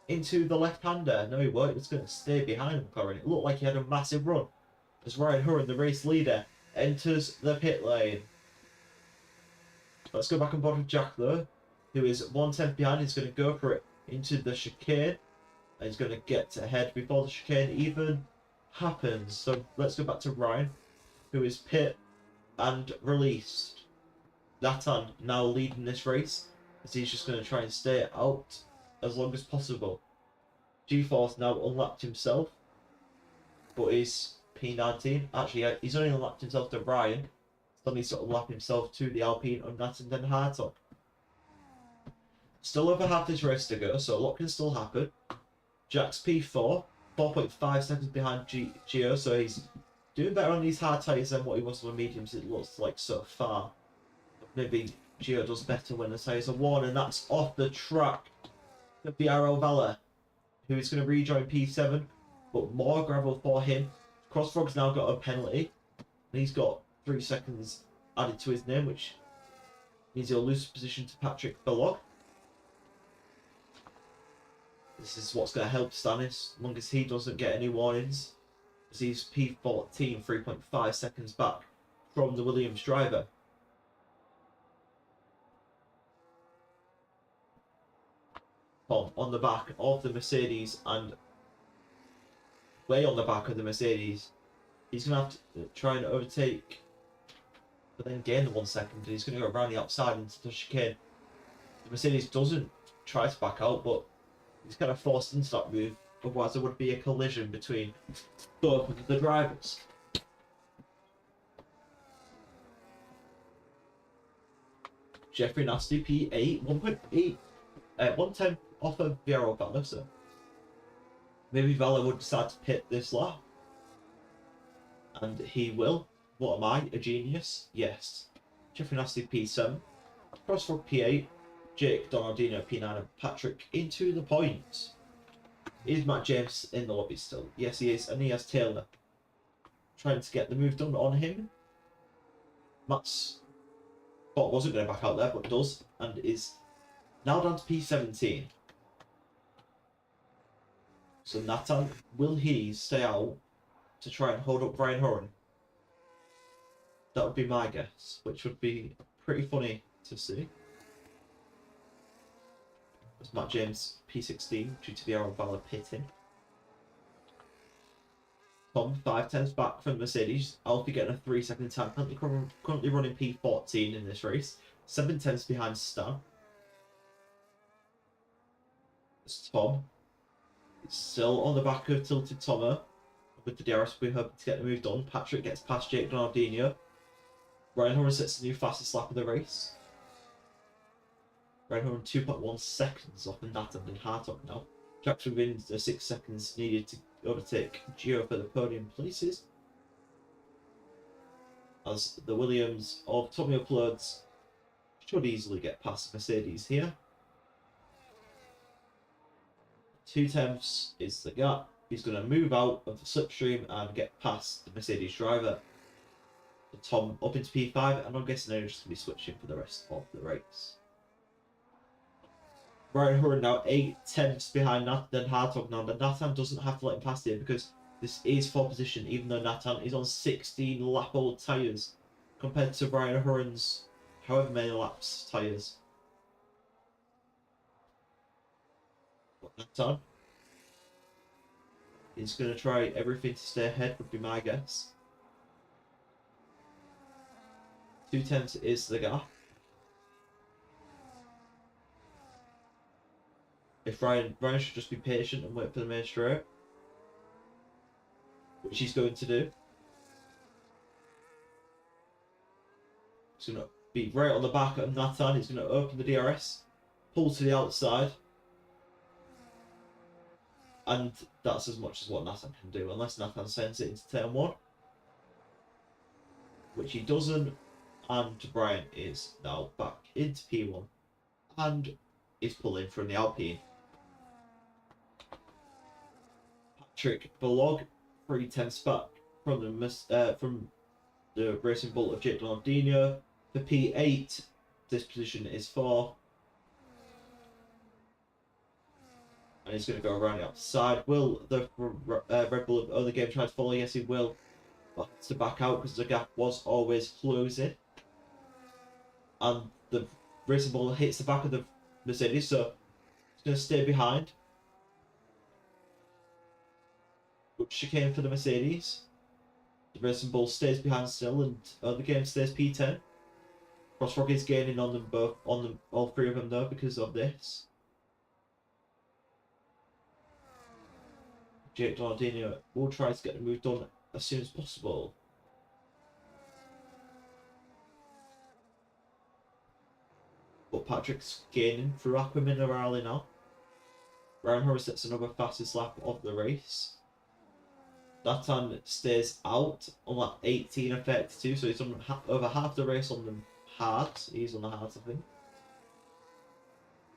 into the left-hander. No, he won't. He's going to stay behind McLaren. It looked like he had a massive run as Ryan Hurren, the race leader, enters the pit lane. Let's go back on board with Jack though, who is 1/10 behind. He's going to go for it into the chicane And he's going to get ahead before the chicane even happens. So let's go back to Ryan, who is pit and released. Nathan now leading this race, as he's just going to try and stay out as long as possible. G-Force now unlapped himself, but is P19. Actually, he's only unlapped himself to Ryan. Still needs to unlap himself to the Alpine on Nathan Den Hartog. Still over half this race to go, so a lot can still happen. Jack's P4, 4.5 seconds behind Gio, so he's doing better on these hard tyres than what he was on the mediums, it looks like so far. Maybe Gio does better when the tyres are worn, and that's off the track. The BRL Valle, who is going to rejoin P7, but more gravel for him. Crossfrog's now got a penalty, and he's got 3 seconds added to his name, which means he'll lose position to Patrick Belog. This is what's going to help Stannis, as long as he doesn't get any warnings, as he's P14, 3.5 seconds back from the Williams driver. Tom on the back of the Mercedes, and way on the back of the Mercedes. He's going to have to try and overtake, but then gain the 1 second. He's going to go around the outside into the chicane. The Mercedes doesn't try to back out, but he's kind of forced into that move. Otherwise, there would be a collision between both of the drivers. Jeffrey Nasty P8, 1.8, 110 off of Vero Valle, so maybe Valle would decide to pit this lap. And he will. What am I? A genius? Yes. Jeffrey Nasty P7. Crossford P8. Jake Donaldino P9 and Patrick into the points. Is Matt James in the lobby still? Yes, he is. And he has Taylor trying to get the move done on him. Matt's thought wasn't going to back out there, but does. And is now down to P17. So Nathan, will he stay out to try and hold up Brian Hurren? That would be my guess, which would be pretty funny to see. It's Matt James P16 due to the Aaron Valle pitting. Tom 5/10 back from Mercedes. Alfie getting a 3 second time. Currently running P14 in this race. 7/10 behind Stan. It's Tom. It's still on the back of Tilted Tomo. With the DRS, we're hoping to get the move done. Patrick gets past Jake Donaldino. Ryan Hurren sets the new fastest lap of the race. Ryan Hurren 2.1 seconds off of Nathan and Hartog now. Jackson wins the 6 seconds needed to overtake Gio for the podium places. As the Williams of Tommy Uploads should easily get past Mercedes here. 2/10 is the gap. He's going to move out of the slipstream and get past the Mercedes driver. So Tom up into P5, and I'm guessing they're just going to be switching for the rest of the race. Ryan Hurren now 8/10 behind Nathan Hartog now, but Nathan doesn't have to let him pass here because this is for position, even though Nathan is on 16 lap old tyres compared to Ryan Hurren's however many laps tyres. But Nathan is going to try everything to stay ahead, would be my guess. 2/10 is the gap. If Ryan should just be patient and wait for the main straight, which he's going to do. He's going to be right on the back of Nathan. He's going to open the DRS, pull to the outside, and that's as much as what Nathan can do, unless Nathan sends it into turn 1, which he doesn't. And Brian is now back into P1 and is pulling from the Alpine. Patrick Belog 3/10 back from the Racing Bull of Jake Donaldino. For P8, this position is 4. And he's going to go around the outside. Will the Red Bull of other game try to follow? Yes, he will. But has to back out because the gap was always closing. And the Racing Bull hits the back of the Mercedes, so he's going to stay behind. Good chicane for the Mercedes. The Racing Bull stays behind still, and the game stays P10. Crossrock is gaining on them both, all three of them though, because of this. Jake Donaldino will try to get the move done as soon as possible. But Patrick's gaining through Aqua Minerale now. Ryan Hurren sets another fastest lap of the race. That time stays out on like 18 or 32, so he's on over half the race on the hards. He's on the hards, I think.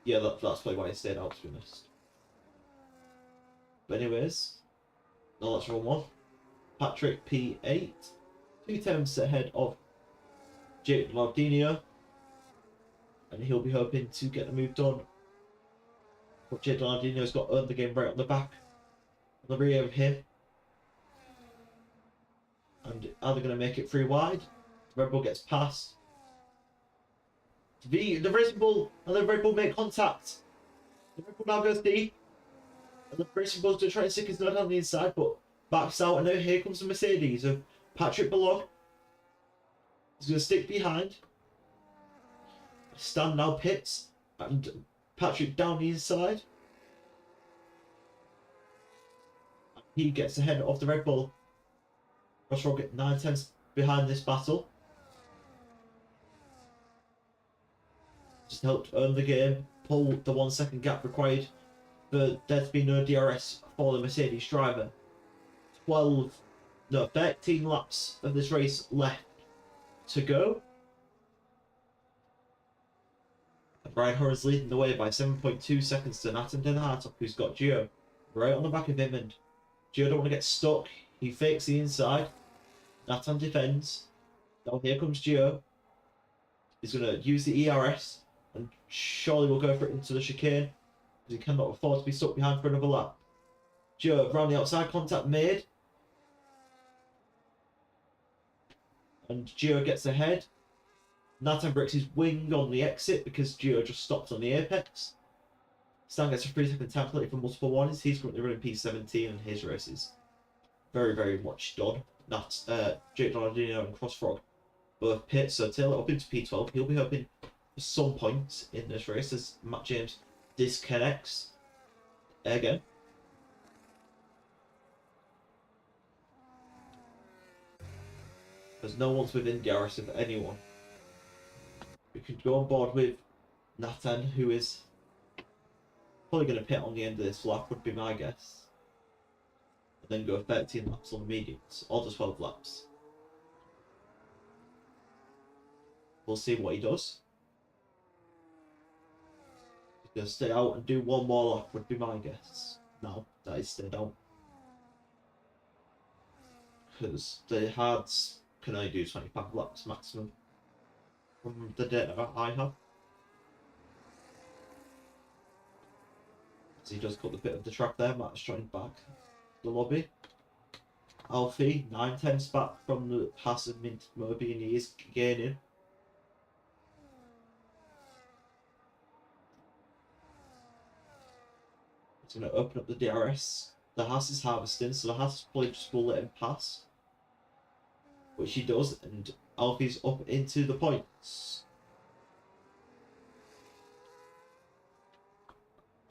Yeah, that's probably why he stayed out, to be honest. But anyways, now let's run one. Patrick P8, 2 tenths ahead of Jake Maldinho, and he'll be hoping to get the move done. But Jake Maldinho's got earned the game right on the back, on the rear of him. And are they going to make it 3 wide? The Red Bull gets past. The Racing Bull and the Red Bull make contact. The Red Bull now goes deep. And the Racing Bull's going to try and stick his nose on the inside, but backs out. And now here comes the Mercedes of Patrick below. He's going to stick behind. Stan now pits. And Patrick down the inside. He gets ahead of the Red Bull. Crossrock at 9 tenths behind this battle. Just helped earn the game, pull the 1 second gap required for there to be no DRS for the Mercedes driver. 13 laps of this race left to go. And Brian Hurren's leading the way by 7.2 seconds to Nathan Den Hartog, who's got Gio right on the back of him, and Gio don't want to get stuck. He fakes the inside. Nathan defends. Now here comes Gio. He's going to use the ERS and surely will go for it into the chicane because he cannot afford to be stuck behind for another lap. Gio around the outside, contact made. And Gio gets ahead. Nathan breaks his wing on the exit because Gio just stopped on the apex. Stan gets a 3-second time penalty for multiple warnings. He's currently running P17 and his race is very, very much done. That's Jake Donaldino and Crossfrog both pit, so Taylor up into P12. He'll be hoping for some points in this race as Matt James disconnects again. Because no one's within DRS of anyone. We could go on board with Nathan, who is probably going to pit on the end of this lap, would be my guess. And then go 13 laps on the mediums, or just 12 laps. We'll see what he does. He's going to stay out and do one more lap, would be my guess. No, that is stayed out. Because the hards can only do 25 laps maximum from the data I have. So he does cut the bit of the track there. Matt's trying back the lobby. Alfie 9 tenths back from the pass of Mint Moby, and he is gaining. He's going to open up the DRS. The Haas is harvesting, so the Haas probably just will let him pass, which he does, and Alfie's up into the points.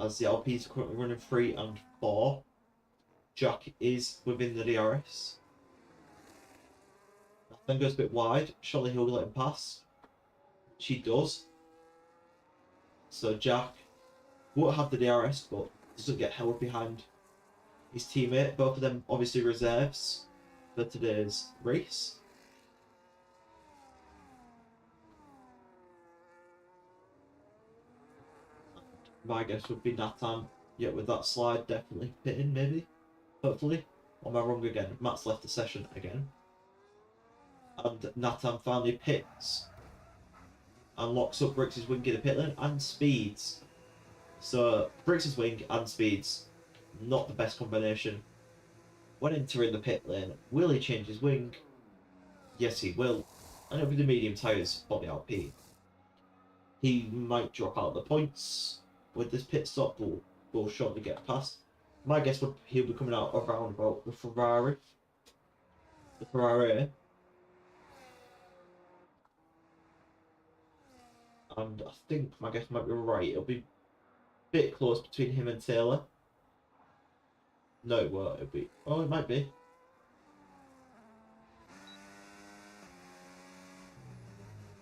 As the LPs are currently running 3 and 4, Jack is within the DRS. Then goes a bit wide. Surely he'll let him pass, which he does. So Jack won't have the DRS, but doesn't get held behind his teammate. Both of them obviously reserves for today's race. My guess would be Nathan, yeah, with that slide definitely pitting, maybe, hopefully. Or am I wrong again? Matt's left the session again. And Nathan finally pits and locks up Briggs' wing in the pit lane and speeds. So Briggs' wing and speeds, not the best combination. When entering the pit lane, will he change his wing? Yes, he will. And it'll be the medium tyres for the LP. He might drop out the points with this pit stop, but will shortly get past. My guess would he'll be coming out around about the Ferrari. The Ferrari. And I think my guess might be right. It'll be a bit close between him and Taylor. No, it won't. It'll be. Oh, it might be.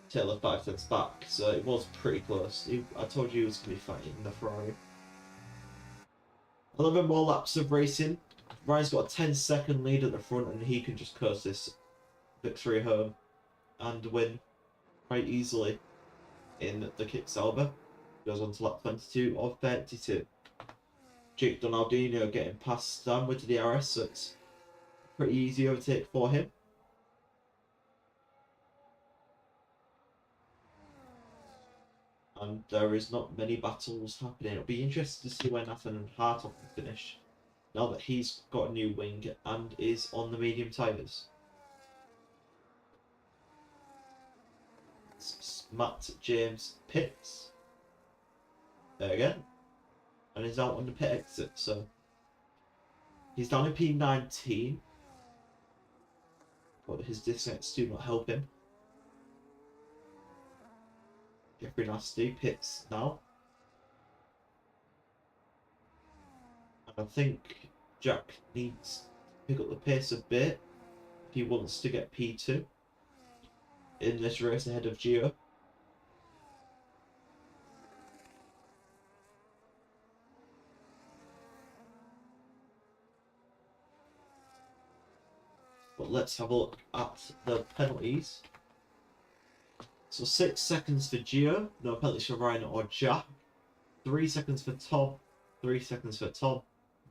Taylor 5 cents back, so it was pretty close. I told you he was going to be fighting the Ferrari. 11 more laps of racing. Ryan's got a 10-second lead at the front, and he can just coast this victory home and win quite easily in the kick Sauber. Goes on to lap 22 of 32. Jake Donaldino getting past Stan with the DRS, so it's pretty easy overtake for him. And there is not many battles happening. It'll be interesting to see where Nathan and Hartog can finish, now that he's got a new wing and is on the medium tyres. Matt James pits. There again. And he's out on the pit exit, so he's down in P19. But his disconnects do not help him. Jeffrey Nasty pits now. And I think Jack needs to pick up the pace a bit if he wants to get P2 in this race ahead of Gio. But let's have a look at the penalties. So 6 seconds for Gio, no penalties for Ryan or Jack. 3 seconds for Tom, 3 seconds for Tom.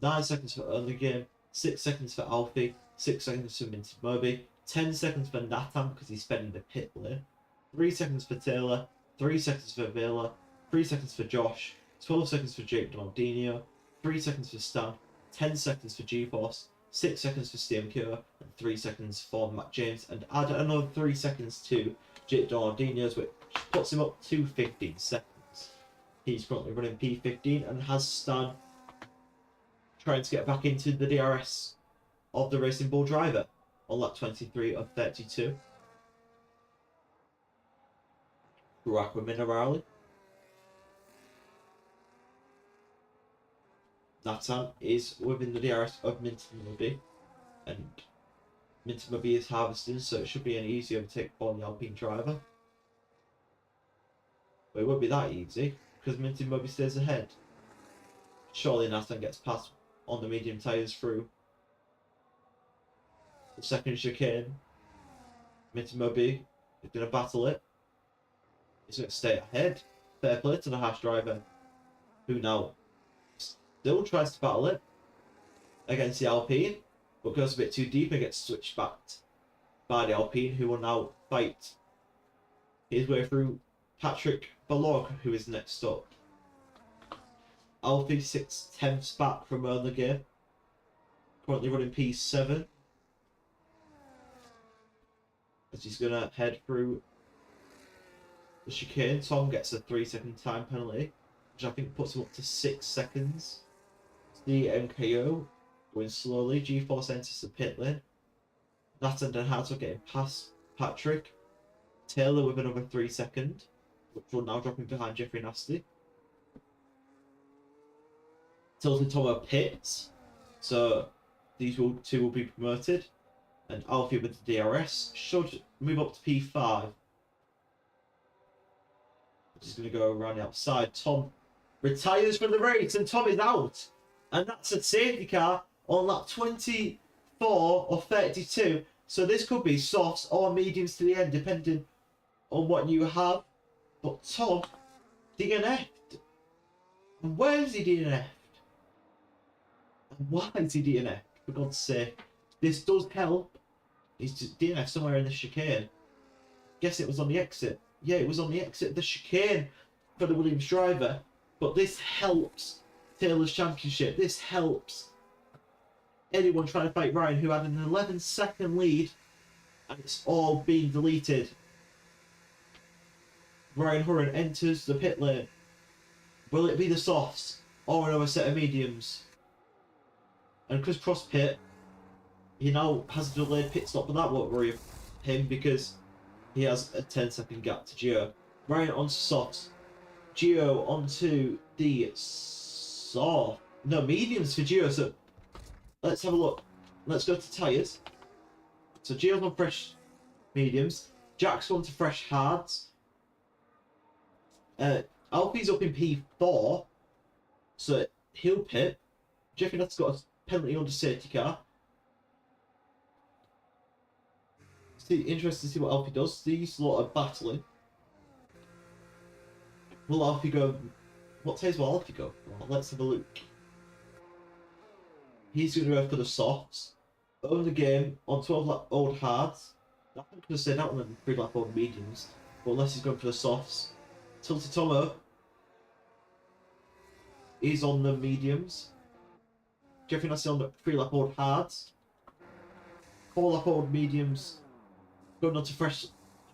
9 seconds for early game, 6 seconds for Alfie, 6 seconds for Minty Moby, 10 seconds for Nathan because he's spending the pit lane, 3 seconds for Taylor, 3 seconds for Vela, 3 seconds for Josh, 12 seconds for Jake Donaldino, 3 seconds for Stan, 10 seconds for GeForce, 6 seconds for Steamcure, and 3 seconds for Matt James, and add another 3 seconds to Jake Donaldino's, which puts him up to 15 seconds. He's currently running P15 and has Stan trying to get back into the DRS of the Racing Bull driver on lap 23 of 32. through Aqua Minerale. Nathan is within the DRS of Minty, and Minty is harvesting, so it should be an easy overtake for the Alpine driver. But it won't be that easy, because Minty stays ahead. Surely Nathan gets past on the medium tyres through the second chicane. Minty is going to battle it. He's going to stay ahead. Fair play to the Haas driver, who now still tries to battle it against the Alpine, but goes a bit too deep and gets switched back by the Alpine, who will now fight his way through Patrick Balog, who is next up. Alfie 6/10 back from early game, currently running P7, as he's going to head through the chicane. Tom gets a 3-second time penalty, which I think puts him up to 6 seconds. The MKO going slowly. GeForce enters the pit lane. Nathan and Hart are getting past Patrick. Taylor with another 3 seconds, which will now dropping behind Jeffrey Nasty. Tilton Tower pits, so these two will be promoted, and Alfie with the DRS should move up to P5. He's going to go around the outside. Tom retires from the race, and Tom is out. And that's a safety car on lap 24 or 32. So this could be softs or mediums to the end, depending on what you have. But Tom DNF'd. And where is he DNF'd? And why is he DNF'd? For God's sake. This does help. He's just DNF'd somewhere in the chicane. Guess it was on the exit. Yeah, it was on the exit of the chicane for the Williams driver. But this helps Taylor's championship. This helps anyone trying to fight Ryan, who had an 11-second lead, and it's all been deleted. Ryan Hurren enters the pit lane. Will it be the softs or another set of mediums? And because Cross pit, he now has a delayed pit stop, but that won't worry him because he has a 10-second gap to Gio. Ryan onto softs. Gio onto the mediums for Gio. So let's have a look. Let's go to tyres. So Gio's on fresh mediums. Jack's on to fresh hards. Alfie's up in P4, so he'll pit. Jeffy Nutt's got a penalty on the safety car. Interested to see what Alfie does. These lot are battling. Will Alfie go? What tyres will Alfie go? Well, let's have a look. He's going to go for the softs. Own the game on 12-lap old hards. I think could have stayed out on them 3-lap old mediums, but unless he's going for the softs. Tilted Tomo. He's on the mediums. Jeffrey Nassi on the 3-lap old hards. 4-lap old mediums. Going on to fresh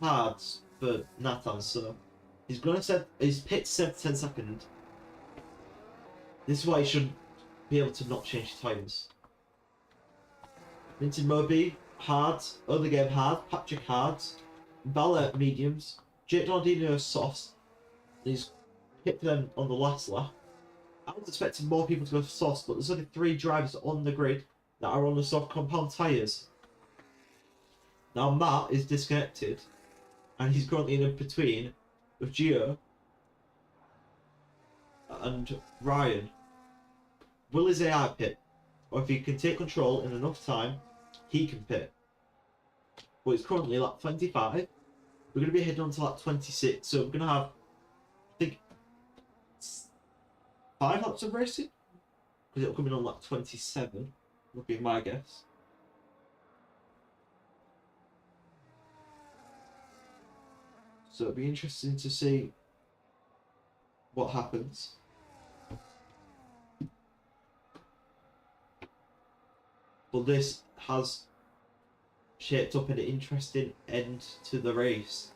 hards for Nathan, so he's going to set his pit set 10 seconds. This is why he shouldn't be able to not change tyres. Minton Moby, hards. Other game hard. Patrick hards. Bala mediums. Jake Nardino softs. He's hit them on the last lap. I was expecting more people to go for softs, but there's only 3 drivers on the grid that are on the soft compound tyres. Now Matt is disconnected, and he's currently in between with Gio and Ryan. Will his AI pit? Or if he can take control in enough time, he can pit. But it's currently lap 25. We're going to be heading on to lap 26, so we're going to have, I think, 5 laps of racing? Because it'll come in on lap 27, would be my guess. So it'll be interesting to see what happens. But this has shaped up an interesting end to the race.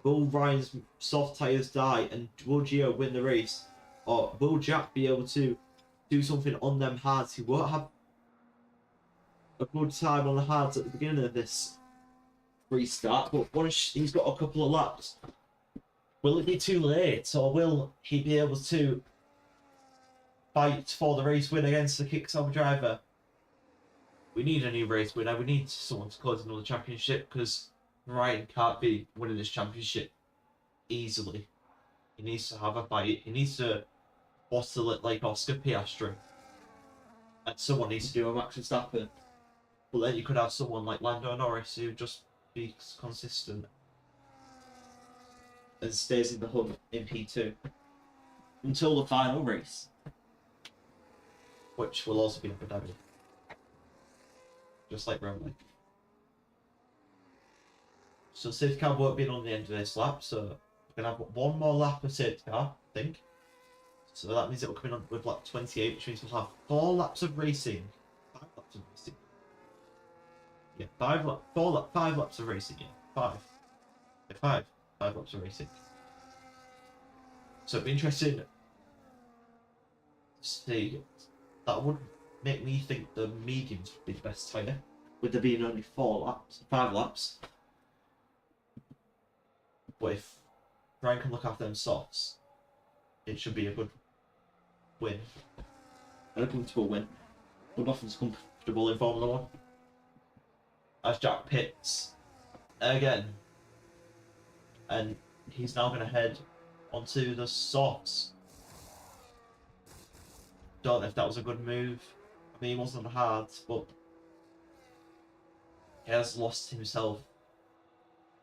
Will Ryan's soft tyres die and will Gio win the race? Or will Jack be able to do something on them hards? He won't have a good time on the hards at the beginning of this restart, but once he's got a couple of laps, will it be too late, or will he be able to fight for the race win against the Kickstarter driver? We need a new race winner. We need someone to close another championship because Ryan can't be winning this championship easily. He needs to have a fight. He needs to bottle it like Oscar Piastri. And someone needs to do a Max Verstappen. But then you could have someone like Lando Norris who just be consistent and stays in the hunt in P2 until the final race, which will also be in Abu Dhabi, just like Rome. So safety car won't be on the end of this lap, so we're going to have one more lap of safety car, I think. So that means it will come in on with lap 28, which means we'll have 4 laps of racing. 5 laps of racing. Yeah, 5 laps of racing, yeah. 5. Yeah, 5 laps of racing. So it'd be interesting to see. That would make me think the mediums would be the best tyre, with there being only 5 laps. But if Ryan can look after them softs, it should be a good win. A comfortable win. But nothing's comfortable in Formula 1. As Jack pits again, and he's now going to head onto the softs. Don't know if that was a good move. I mean, he wasn't hard, but he has lost himself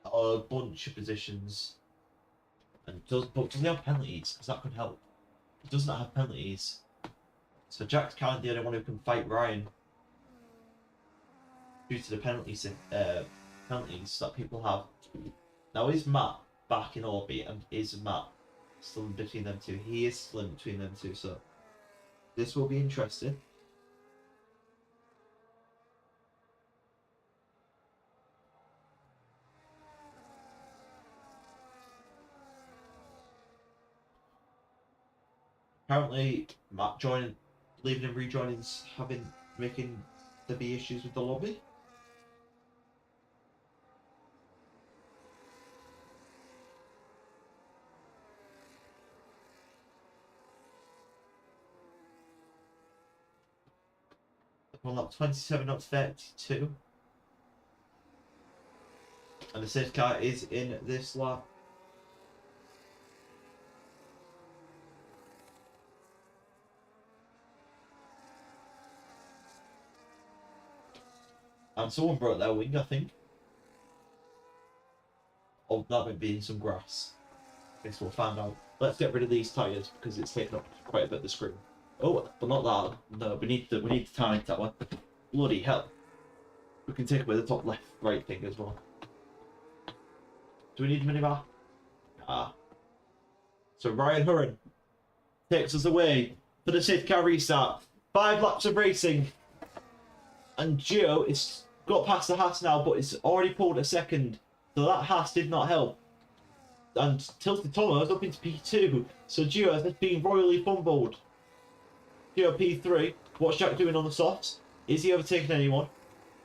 a bunch of positions. And does he have penalties? Because that could help. He does not have penalties, so Jack's kind of the only one who can fight Ryan due to the penalties that people have. Now, is Matt back in orbit, and is Matt still in between them two? He is still in between them two, so this will be interesting. Apparently, Matt leaving and rejoining's having making there be issues with the lobby. On lap 27 up 32. And the safety car is in this lap. And someone broke their wing, I think. Or that might be in some grass. I guess we'll find out. Let's get rid of these tyres because it's taking up quite a bit of the screen. Oh, but not that. No, we need the tiny tower. Bloody hell. We can take away the top left, right thing as well. Do we need a minibar? Ah. So Ryan Hurren takes us away for the safety car restart. 5 laps of racing. And Gio is got past the Haas now, but it's already pulled a second. So that Haas did not help. And Tilted Thomas up into P2. So Gio has been royally fumbled. Gio P3. What's Jack doing on the softs? Is he overtaking anyone?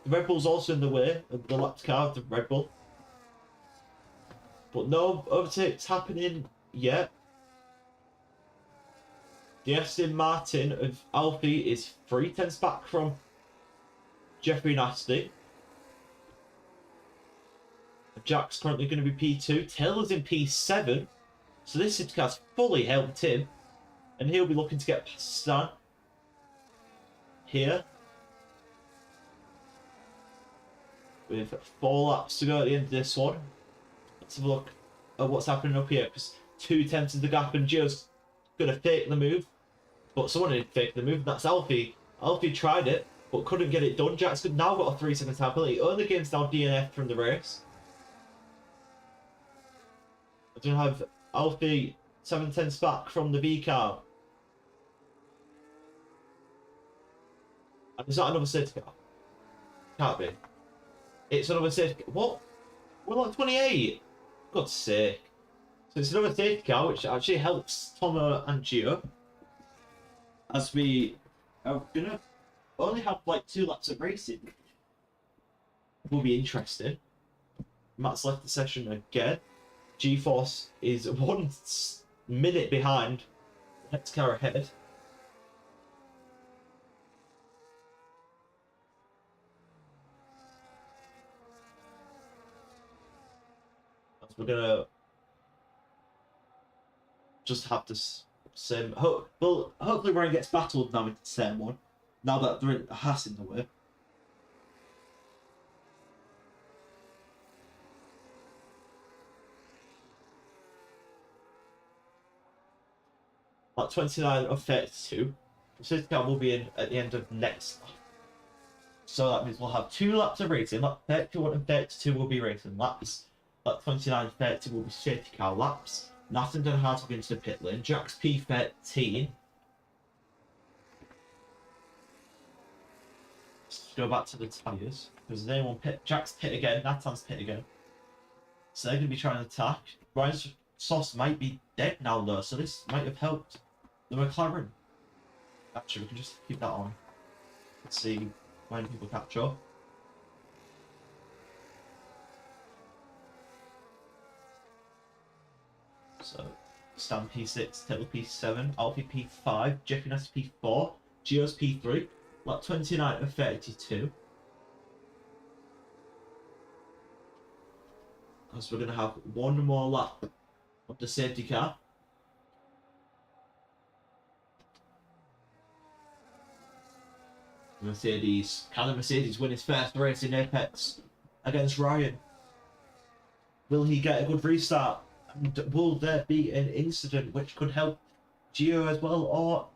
The Red Bull's also in the way of the lapped car of the Red Bull. But no overtakes happening yet. The Aston Martin of Alfie is 3/10 back from Jeffrey Nasty. Jack's currently going to be P2. Taylor's in P7. So this safety car's fully helped him. And he'll be looking to get past Stan. Here. With 4 laps to go at the end of this one. Let's have a look at what's happening up here. Because 2 tenths of the gap and Gio's going to fake the move. But someone didn't fake the move. That's Alfie. Alfie tried it, but couldn't get it done. Jack's now got a 3-second time penalty. Only gains now DNF from the race. I don't have Alfie 7/10 back from the V car. And is that another safety car? Can't be. It's another safety car. What? We're like 28. God's sake. So it's another safety car, which actually helps Tomo and Gio. As we are gonna only have like 2 laps of racing. Will be interesting. Matt's left the session again. G-Force is 1 minute behind. Next car ahead. We're gonna just have to same. Well, hopefully Ryan gets battled now into the same one. Now that they're in Haas in the way. Like 29 of 32. The safety car will be in at the end of next lap. So that means we'll have 2 laps of racing. Lap 31 and 32 will be racing laps. Lap 29 and 30 will be safety car laps. Nathan Dunhart will be into the pit lane. Jack's P13. Let's go back to the tyres. Because they won't pit. Jack's pit again. Nathan's pit again. So they're going to be trying to attack. Ryan's sauce might be dead now though, so this might have helped the McLaren. Actually, we can just keep that on. Let's see when people catch up. So, Stan P6, Taylor P7, Alfie P5, Jeffy Nasty P4, Gio's P3, lap 29 of 32. Because we're going to have 1 more lap of the safety car. Mercedes. Can the Mercedes win his first race in Apex against Ryan? Will he get a good restart? And will there be an incident which could help Gio as well, or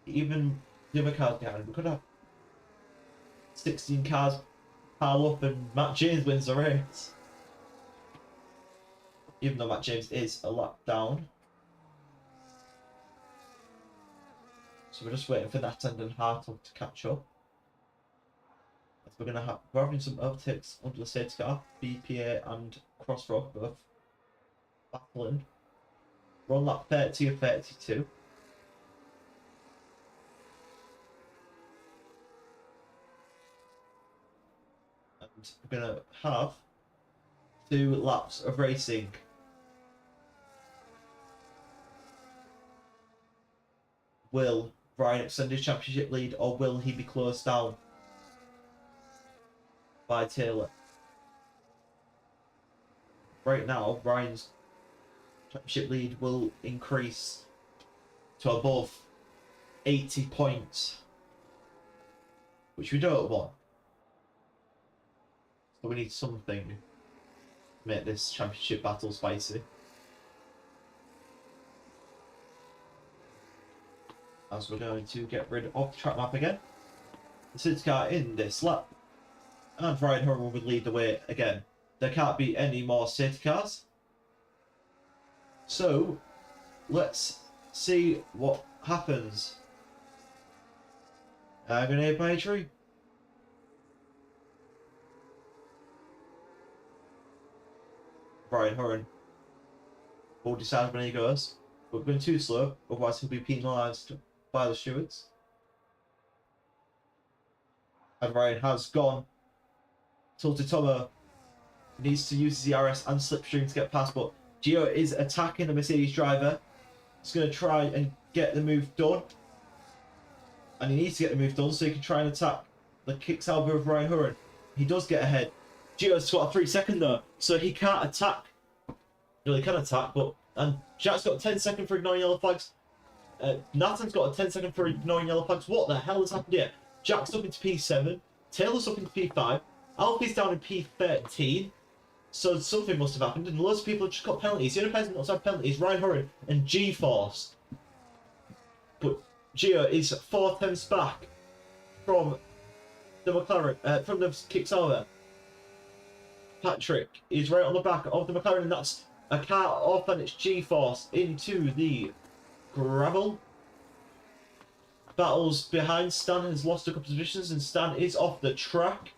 even the other cars behind? We could have 16 cars pile up and Matt James wins the race. Even though Matt James is a lap down. So we're just waiting for Nathan and Hartle to catch up. We're having some overtakes under the safety car. BPA and Crossroad both battling. We're on lap 30 of 32. we're going to have 2 laps of racing. Will Ryan extend his championship lead, or will he be closed down by Taylor? Right now, Ryan's championship lead will increase to above 80 points, which we don't want. So we need something to make this championship battle spicy. As we're going to get rid of the track map again. The safety car in this lap. And Ryan Hurren will lead the way again. There can't be any more safety cars. So, let's see what happens. Grenade by a tree. Ryan Hurren will decide when he goes. But we're going too slow, otherwise he'll be penalised by the stewards. And Ryan has gone. Tilted Tomo needs to use his ERS and slipstream to get past, but Gio is attacking the Mercedes driver. He's going to try and get the move done. And he needs to get the move done so he can try and attack the kick Sauber of Ryan Hurren. He does get ahead. Gio's got a 3-second though, so he can't attack. No, he can attack, but... And Jack's got a 10-second for ignoring yellow flags. Nathan's got a 10-second for ignoring yellow flags. What the hell has happened here? Jack's up into P7. Taylor's up into P5. Alfie's down in P13. So something must have happened. And loads of people have just got penalties. The only person that's had penalties is Ryan Hurren and G-Force. But Gio is 4 tenths back from the McLaren, from the kick Sauber. Patrick is right on the back of the McLaren, and that's a car off and it's G-Force into the gravel. Battles behind. Stan has lost a couple of positions and Stan is off the track.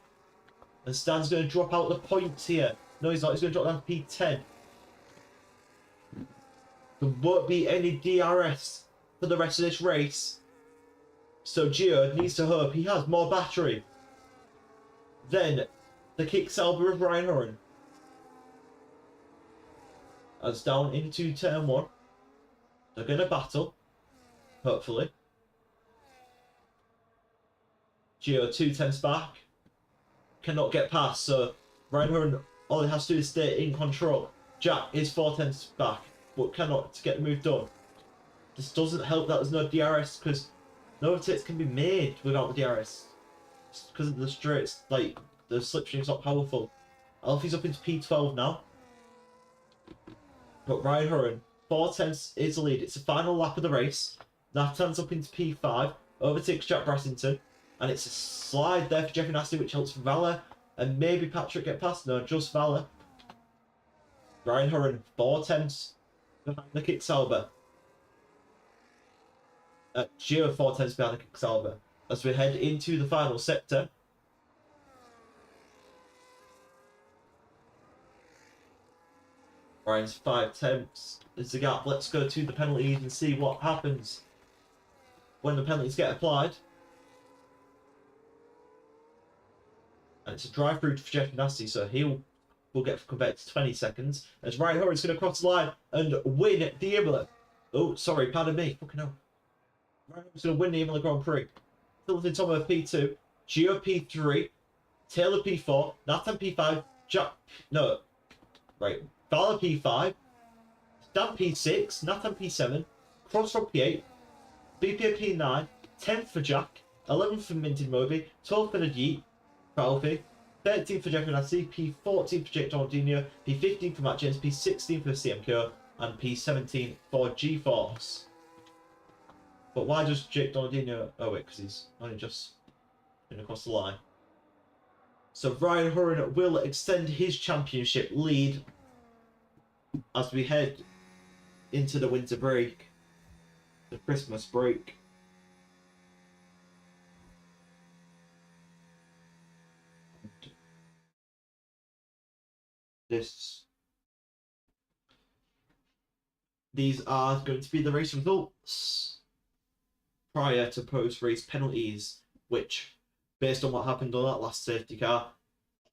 And Stan's going to drop out the points here. No, he's not. He's going to drop down to P10. There won't be any DRS for the rest of this race. So Gio needs to hope he has more battery than the kick Sauber of Ryan Hurren. As down into turn 1. They're going to battle. Hopefully. Gio 2 tenths back. Cannot get past, so Ryan Hurren all he has to do is stay in control. Jack is 4 tenths back, but cannot get the move done. This doesn't help that there's no DRS, because no overtakes can be made without the DRS. It's because of the straights, like, the slipstream's not powerful. Alfie's up into P12 now. But Ryan Hurren, 4 tenths is the lead. It's the final lap of the race. Nathan's up into P5, overtakes Jack Brassington. And it's a slide there for Jeffy Nasty, which helps Valor. And maybe Patrick get past. No, just Valor. Ryan Hurren, 4 tenths behind the kick Sauber. Gio 4 tenths behind the kick Sauber. As we head into the final sector. Ryan's 5 tenths is the gap. Let's go to the penalties and see what happens when the penalties get applied. And it's a drive-through for Jeff Nasty, so will get converted to 20 seconds. As Ryan Hurren's going to cross the line and win the Imola. Oh, sorry, pardon me. Fucking hell. Ryan Hurren's going to win the Imola Grand Prix. Tilted Tomo P2, Gio P3, Taylor P4, Nathan P5, Jack... No. Right. Valor P5, Stan P6, Nathan P7, Crossroad P8, BPA P9, 10th for Jack, 11th for Minted Moby, 12th for the Yeet, for Alfie, 13th for Jeffrey Nasty, P14 for Jake Donaldinho, P15 for Matt James, P16 for CMQ, and P17 for G-Force. But why does Jake Donaldinho... Oh wait, because he's only just been across the line. So Ryan Hurren will extend his championship lead as we head into the winter break, the Christmas break. These are going to be the race results prior to post-race penalties, which, based on what happened on that last safety car,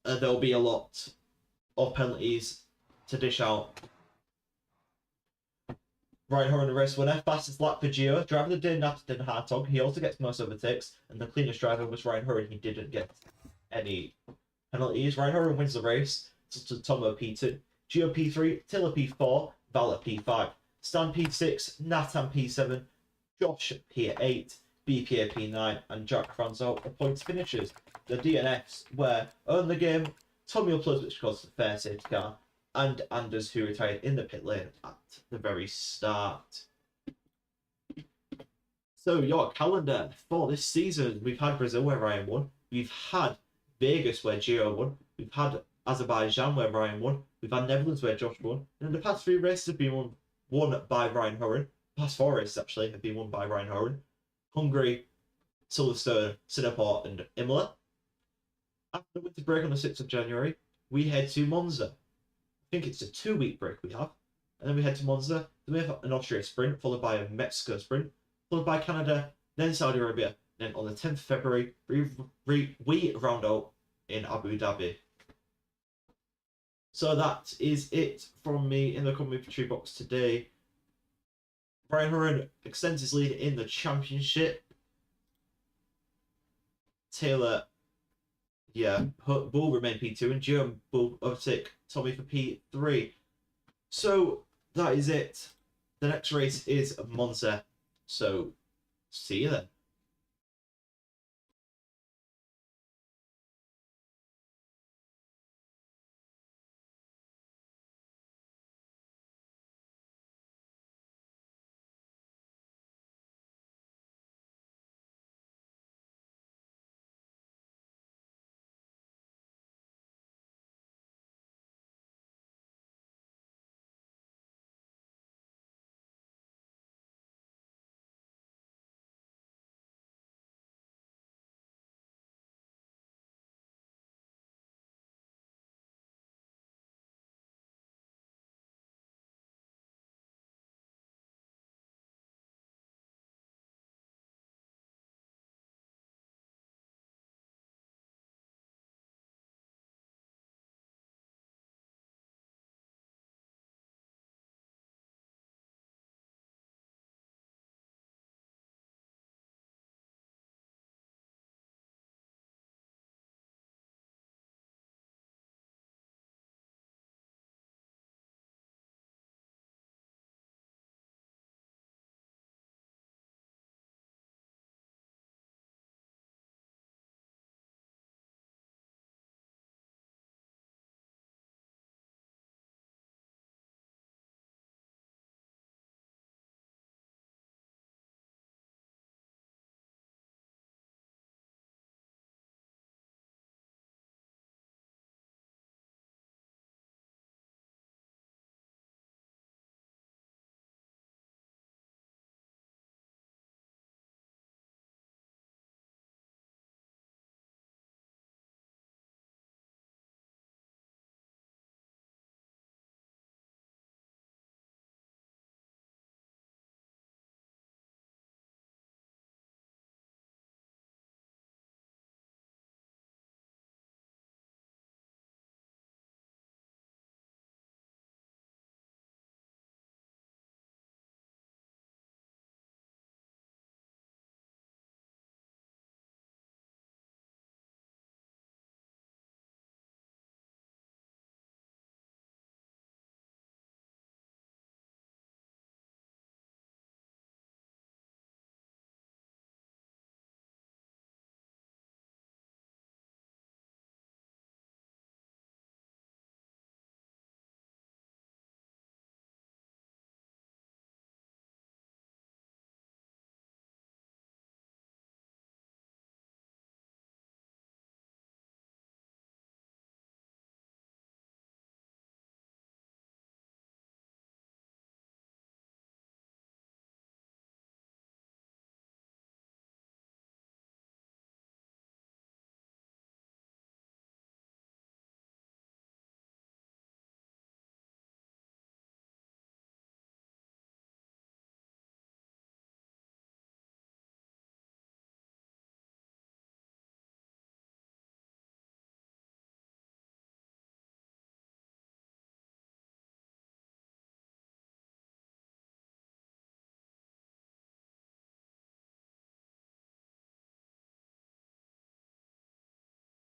there'll be a lot of penalties to dish out. Ryan Hurren, the race winner. Fastest lap for Gio. Driver that didn't Hartog. He also gets most overtakes. And the cleanest driver was Ryan Hurren. He didn't get any penalties. Ryan Hurren wins the race. To Tomo P2. Gio P3. Taylor P4. Vala P5. Stan P6. Nathan P7. Josh P8. BPA P9. And Jack Franzo are points finishers. The DNFs were Earn the Game. Tommy Uploads, which caused the fair safety car. And Anders, who retired in the pit lane at the very start. So, your calendar for this season. We've had Brazil, where Ryan won. We've had Vegas, where Gio won. We've had Azerbaijan, where Ryan won. We've had Netherlands, where Josh won. And the past 3 races have been won by Ryan Hurren. The past 4 races, actually, have been won by Ryan Hurren. Hungary, Silverstone, Singapore, and Imola. After the winter break on the 6th of January, we head to Monza. I think it's a 2-week break we have. And then we head to Monza. Then we have an Austria sprint, followed by a Mexico sprint, followed by Canada, then Saudi Arabia. Then on the 10th of February, we round out in Abu Dhabi. So that is it from me in the commentary box today. Ryan Hurren extends his lead in the championship. Taylor, will remain P2, and Gio will overtake Tommy for P3. So that is it. The next race is Monza. So see you then.